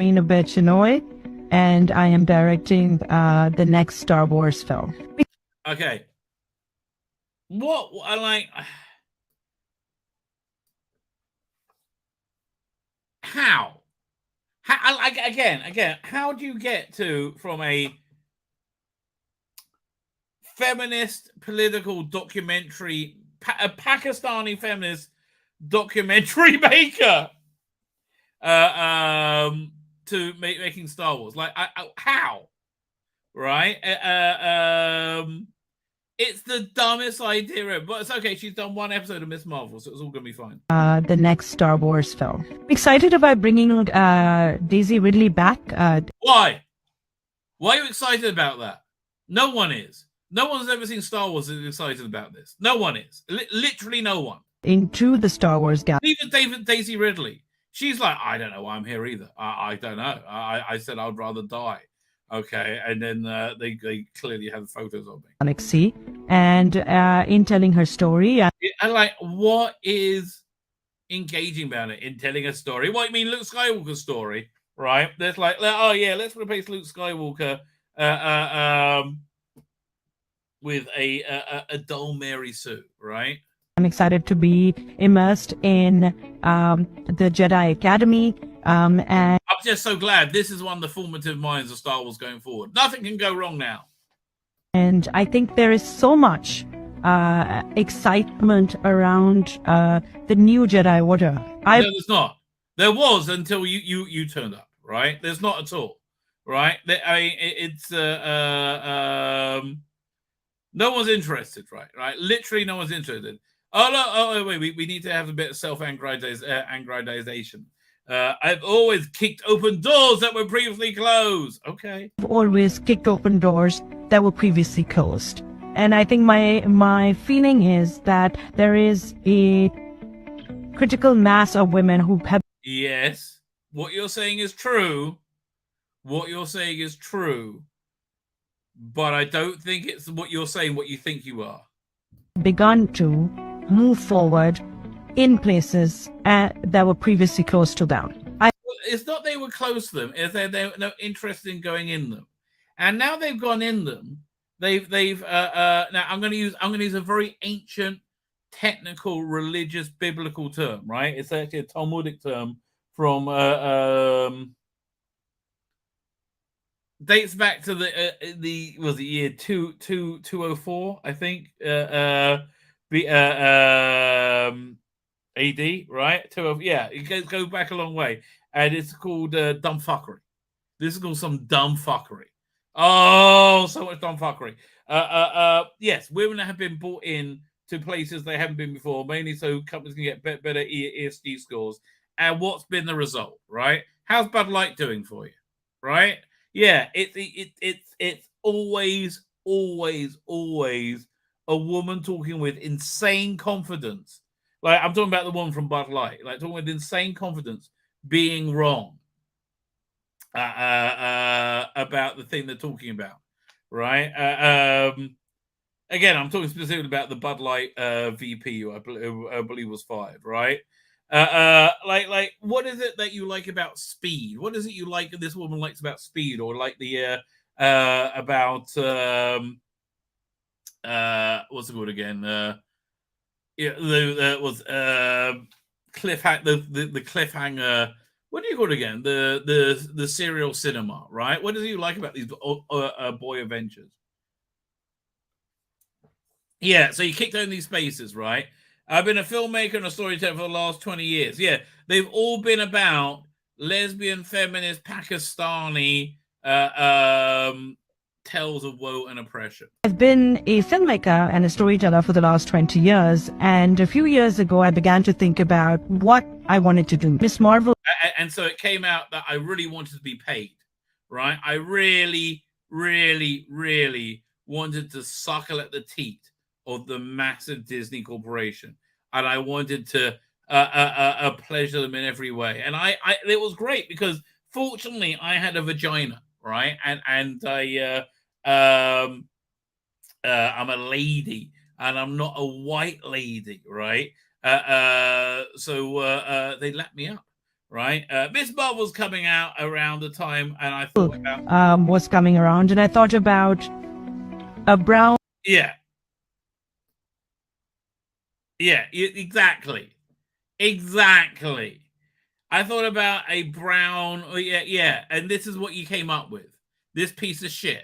S9: Karney Shomron, and I am directing the next Star Wars film.
S6: Okay. What I like? How? Again, how do you get to from a feminist political documentary, a Pakistani feminist documentary maker, to making Star Wars? Like, how? Right? It's the dumbest idea, but it's okay. She's done one episode of Miss Marvel, so it's all gonna be fine.
S9: The next Star Wars film. Excited about bringing Daisy Ridley back.
S6: Why? Why are you excited about that? No one is. No one's ever seen Star Wars is excited about this. No one is. Literally no one.
S9: Into the Star Wars galaxy.
S6: Even Daisy Ridley. She's like, I don't know why I'm here either. I don't know. I said I'd rather die. Okay, and then they clearly have photos of me.
S9: Galaxy, and in telling her story.
S6: And like, what is engaging about it in telling a story? What, you mean Luke Skywalker's story, right? There's like, oh yeah, let's replace Luke Skywalker with a dull Mary Sue, right?
S9: I'm excited to be immersed in the Jedi Academy. And
S6: I'm just so glad this is one of the formative minds of Star Wars going forward. Nothing can go wrong now.
S9: And I think there is so much excitement around the new Jedi Order.
S6: No, there's not. There was until you turned up, right? There's not at all, right? I mean, it's no one's interested, right? Literally, no one's interested. Oh no! Oh wait, we need to have a bit of self-aggrandization. I've always kicked open doors that were previously closed. Okay.
S9: I've always kicked open doors that were previously closed. And I think my feeling is that there is a critical mass of women who have...
S6: Yes. What you're saying is true. What you're saying is true. But I don't think it's what you're saying, what you think you are.
S9: begun to move forward in places that were previously closed to them.
S6: It's not they were close to them; it's they were no interest in going in them, and now they've gone in them. They've now I'm going to use a very ancient, technical, religious, biblical term. Right? It's actually a Talmudic term from dates back to the was it year 204, I think. AD, right? Yeah, it goes back a long way, and it's called dumb fuckery. This is called some dumb fuckery. Oh, so much dumb fuckery. Yes, women have been brought in to places they haven't been before, mainly so companies can get better ESG scores. And what's been the result, right? How's Bud Light doing for you, right? Yeah, it's always a woman talking with insane confidence. Like, I'm talking about the one from Bud Light, like talking with insane confidence, being wrong about the thing they're talking about, right? Again, I'm talking specifically about the Bud Light VP, who I believe was fired, right? Like, what is it that you like about Speed? What is it you like that this woman likes about Speed, or like the about what's it called again? Yeah, that was cliffhanger. The cliffhanger. What do you call it again? The serial cinema, right? What do you like about these boy adventures? Yeah, so you kicked down these spaces, right? I've been a filmmaker and a storyteller for the last 20 years. Yeah, they've all been about lesbian, feminist, Pakistani tales of woe and oppression.
S9: I've been a filmmaker and a storyteller for the last 20 years. And a few years ago, I began to think about what I wanted to do. Miss Marvel.
S6: And so it came out that I really wanted to be paid, right? I really wanted to suckle at the teat of the massive Disney corporation. And I wanted to pleasure them in every way. And it was great because fortunately I had a vagina, right? And I'm a lady and I'm not a white lady, right? So they let me up, right? Miss Marvel's coming out around the time, and I thought about
S9: was coming around, and I thought about a brown.
S6: Yeah, exactly. I thought about a brown. Yeah, and this is what you came up with. This piece of shit.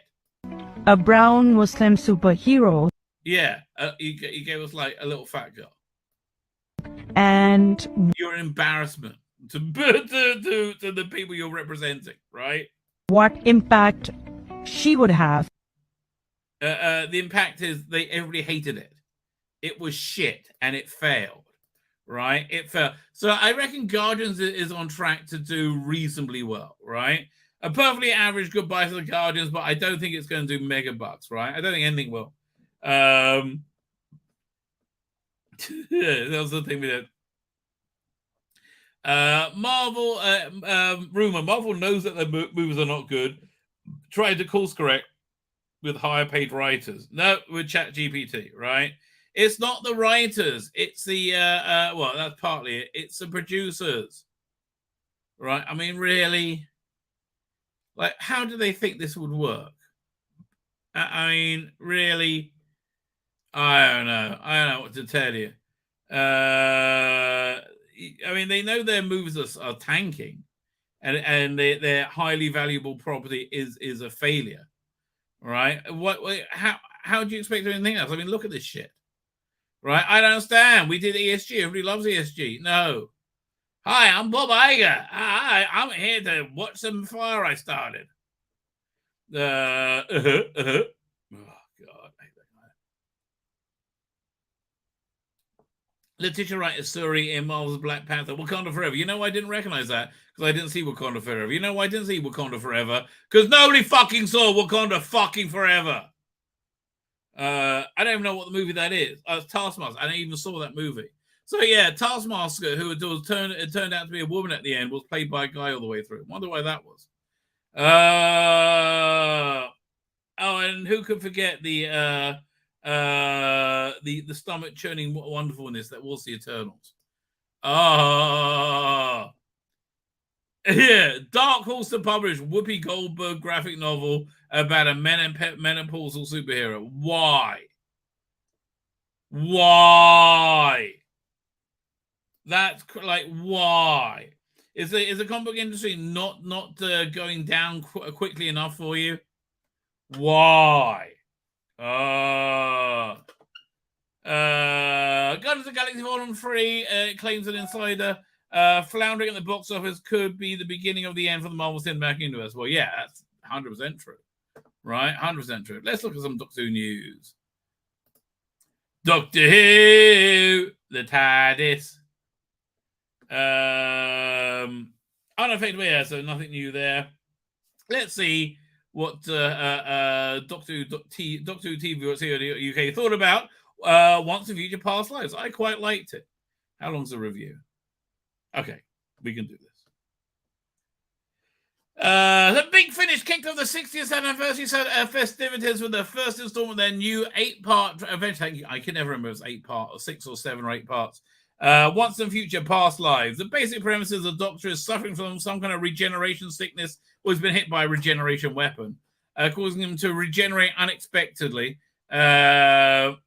S9: A brown Muslim superhero.
S6: Yeah, you gave us like a little fat girl.
S9: And
S6: you're an embarrassment to the people you're representing, right?
S9: What impact she would have?
S6: The impact is everybody hated it. It was shit and it failed, right? It failed. So I reckon Guardians is on track to do reasonably well, right? A perfectly average goodbye to the Guardians, but I don't think it's going to do mega bucks, right? I don't think anything will. That was the thing with it. Marvel rumor. Marvel knows that their movies are not good. Tried to course correct with higher paid writers. No, with ChatGPT, right? It's not the writers. It's the well, that's partly it. It's the producers, right? I mean, really, like, how do they think this would work? I mean, really, I don't know. I don't know what to tell you. I mean, they know their movies are tanking, and their highly valuable property is a failure, right? How do you expect anything else? I mean, look at this shit, right? I don't understand. We did ESG. Everybody loves ESG. No. Hi, I'm Bob Iger. Hi, I'm here to watch some fire I started. Oh, God. Letitia Wright is Suri in Marvel's Black Panther. Wakanda Forever. You know why I didn't recognize that? Because I didn't see Wakanda Forever. You know why I didn't see Wakanda Forever? Because nobody fucking saw Wakanda fucking Forever. I don't even know what the movie that is. It's Taskmaster. I didn't even saw that movie. So yeah, Taskmaster, who turned out to be a woman at the end, was played by a guy all the way through. Wonder why that was. Oh, and who could forget the stomach churning wonderfulness that was the Eternals. Yeah, Dark Horse to publish Whoopi Goldberg graphic novel about a menopausal superhero. Why? That's like, why? Is the comic book industry not going down quickly enough for you? Why? Guardians of the Galaxy Volume 3 claims an insider floundering at the box office could be the beginning of the end for the Marvel Cinematic Universe. Well, yeah, that's 100% true. Right? 100% true. Let's look at some Doctor Who news. Doctor Who, the TARDIS. Unaffected, yeah, so nothing new there. Let's see what Doctor Who TV UK thought about Once and Future Past Lives. I quite liked it. How long's the review? Okay, we can do this. The Big Finish kicked off the 60th anniversary festivities with the first installment of their new 8-part adventure. I can never remember if it's 8-part or 6 or 7 or 8 parts. Once and Future Past Lives. The basic premise is the Doctor is suffering from some kind of regeneration sickness or has been hit by a regeneration weapon, causing him to regenerate unexpectedly. No,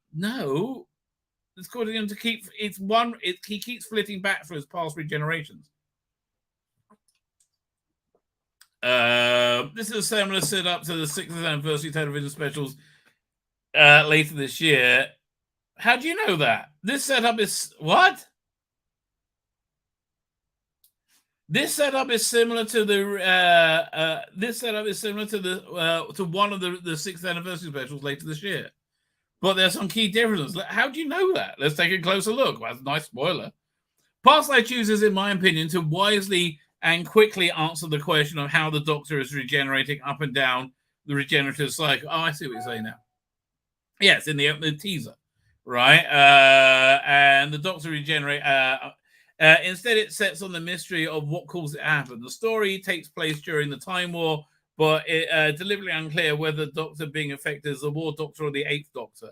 S6: it's causing him to keep he keeps flitting back for his past regenerations. This is a similar setup to the 60th anniversary television specials later this year. How do you know that? This setup is what? This setup is similar to the to one of the 6th anniversary specials later this year. But there's some key differences. How do you know that? Let's take a closer look. Well, that's a nice spoiler. Past Life chooses, in my opinion, to wisely and quickly answer the question of how the Doctor is regenerating up and down the regenerative cycle. Oh, I see what you're saying now. Yes, in the teaser, right? And the Doctor regenerate. Instead, it sets on the mystery of what caused it to happen. The story takes place during the Time War, but it deliberately unclear whether the Doctor being affected is the War Doctor or the 8th Doctor.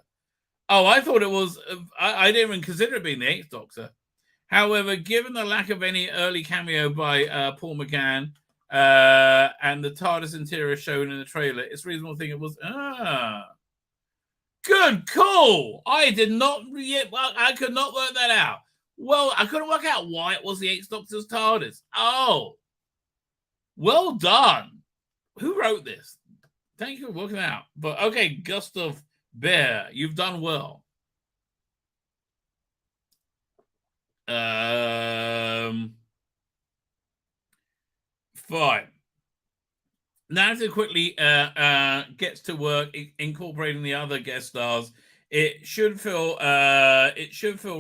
S6: Oh, I thought it was. I didn't even consider it being the 8th Doctor. However, given the lack of any early cameo by Paul McGann and the TARDIS interior shown in the trailer, it's reasonable to think it was. Good call. I did not yet. Well, I could not work that out. Well, I couldn't work out why it was the 8th Doctor's TARDIS. Oh, well done. Who wrote this? Thank you for working it out. But okay, Gustav Bear, you've done well. Fine. Narrative quickly gets to work incorporating the other guest stars. It should feel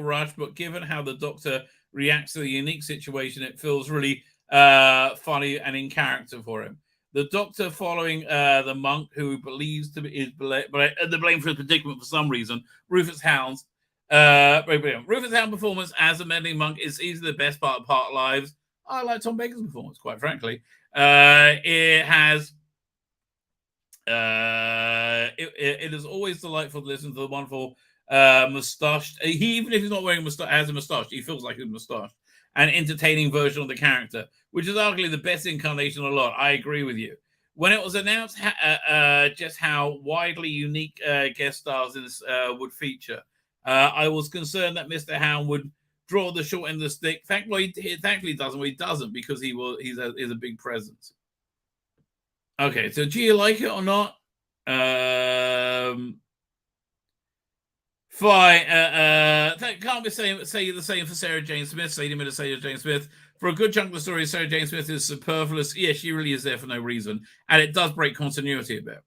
S6: rushed, but given how the Doctor reacts to the unique situation, it feels really funny and in character for him. The doctor following the monk who believes to be the blame for his predicament for some reason. Rufus Hound's Rufus Hound performance as a meddling monk is easily the best part of Part Lives. I like Tom Baker's performance, quite frankly. It has. It is always delightful to listen to the wonderful mustached. He, even if he's not wearing a mustache, has a mustache. He feels like he's mustached. An entertaining version of the character, which is arguably the best incarnation of the lot. I agree with you. When it was announced just how widely unique guest stars in this would feature, I was concerned that Mr. Hound would draw the short end of the stick. Thankfully, he doesn't. Well, he doesn't because he's a big presence. Okay, so do you like it or not? Fine. Can't be say the same for Sarah Jane Smith. Sadie Miller, Sarah Jane Smith. For a good chunk of the story, Sarah Jane Smith is superfluous. Yeah, she really is there for no reason, and it does break continuity a bit.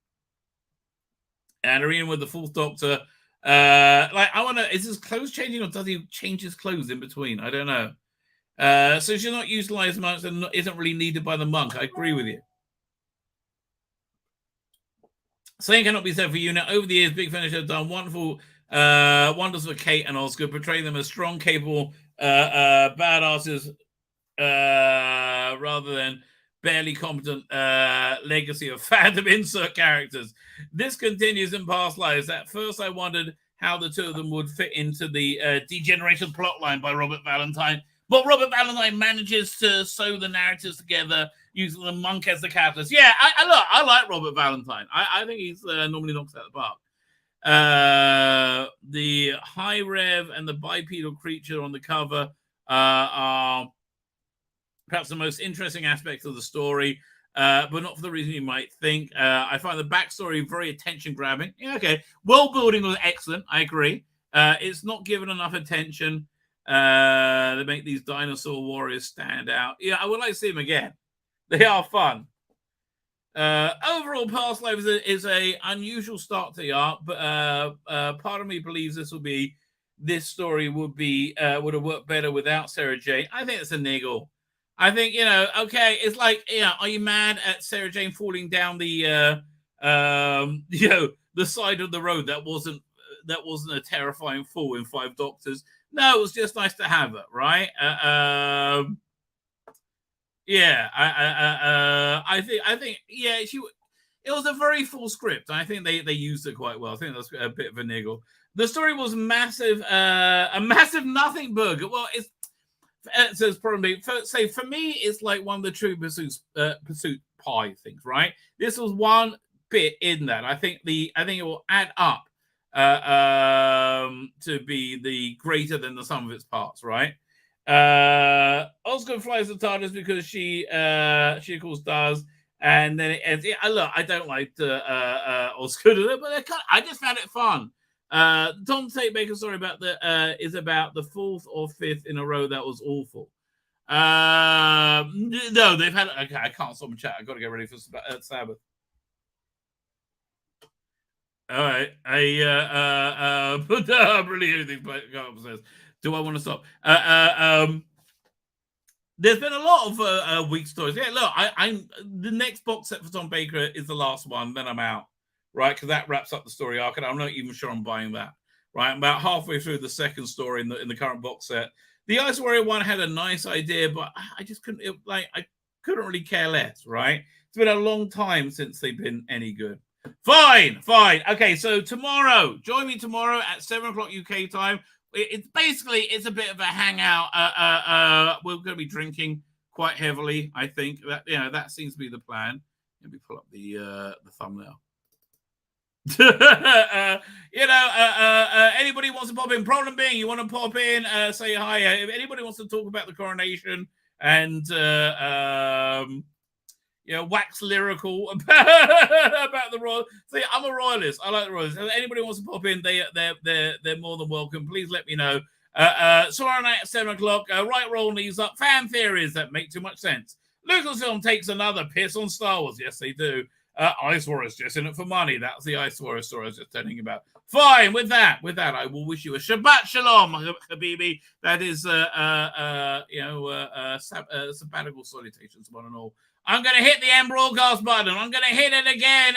S6: And Arena with the Fourth Doctor. I wonder, is his clothes changing, or does he change his clothes in between? I don't know. So she's not utilized much and isn't really needed by the monk. I agree with you. Same cannot be said for you. Now, over the years, Big Finish have done wonderful wonders for Kate and Oscar, portraying them as strong, capable badasses rather than barely competent legacy of fandom insert characters. This continues in Past Lives. At first, I wondered how the two of them would fit into the degeneration plotline by Robert Valentine. But Robert Valentine manages to sew the narratives together using the monk as the catalyst. Yeah, I like Robert Valentine. I think he's normally knocks out the park. The high rev and the bipedal creature on the cover are perhaps the most interesting aspects of the story, but not for the reason you might think. I find the backstory very attention-grabbing. Yeah, okay. World building was excellent. I agree. It's not given enough attention. They make these dinosaur warriors stand out. Yeah, I would like to see them again. They are fun. Overall, Past Lives is a unusual start to the arc, but part of me believes this story would have worked better without Sarah Jane. I think it's a niggle. I think, okay, it's like, are you mad at Sarah Jane falling down the side of the road that wasn't a terrifying fall in Five Doctors? No, it was just nice to have her, right? Yeah, I think, yeah, it was a very full script. I think they used it quite well. I think that's a bit of a niggle. The story was massive, a massive nothing burger. Well, it's probably for me, it's like one of the true pursuit pie things, right? This was one bit in that. I think it will add up to be the greater than the sum of its parts, right? Oscar flies the TARDIS because she of course does, and then it ends. Look, I don't like Oscar, but I just found it fun. Tom Tate Baker's story about is about the fourth or fifth in a row that was awful. No, they've had. Okay, I can't stop and chat. I got to get ready for Sabbath. All right, but I'm really anything but says. Do I want to stop? There's been a lot of weak stories. Yeah, look, I'm the next box set for Tom Baker is the last one. Then I'm out, right? Because that wraps up the story arc, and I'm not even sure I'm buying that. Right, I'm about halfway through the second story in the current box set. The Ice Warrior one had a nice idea, but I just couldn't. I couldn't really care less. Right? It's been a long time since they've been any good. Fine. Okay, so tomorrow, join me tomorrow at 7:00 UK time. It's a bit of a hangout. We're going to be drinking quite heavily. I think that seems to be the plan. Let me pull up the thumbnail. Anybody wants to pop in? Problem being, you want to pop in, say hi. If anybody wants to talk about the coronation and wax lyrical about the royal. See, I'm a royalist. I like the royalists. If anybody wants to pop in, they're more than welcome. Please let me know. Tomorrow night at 7:00. Right roll knees up. Fan theories that make too much sense. Lucasfilm takes another piss on Star Wars. Yes, they do. Ice Warrior's just in it for money. That's the Ice Warrior story I was just telling you about. Fine, with that, I will wish you a Shabbat Shalom, Habibi. That is, sabbatical salutations, one and all. I'm going to hit the end broadcast button. I'm going to hit it again.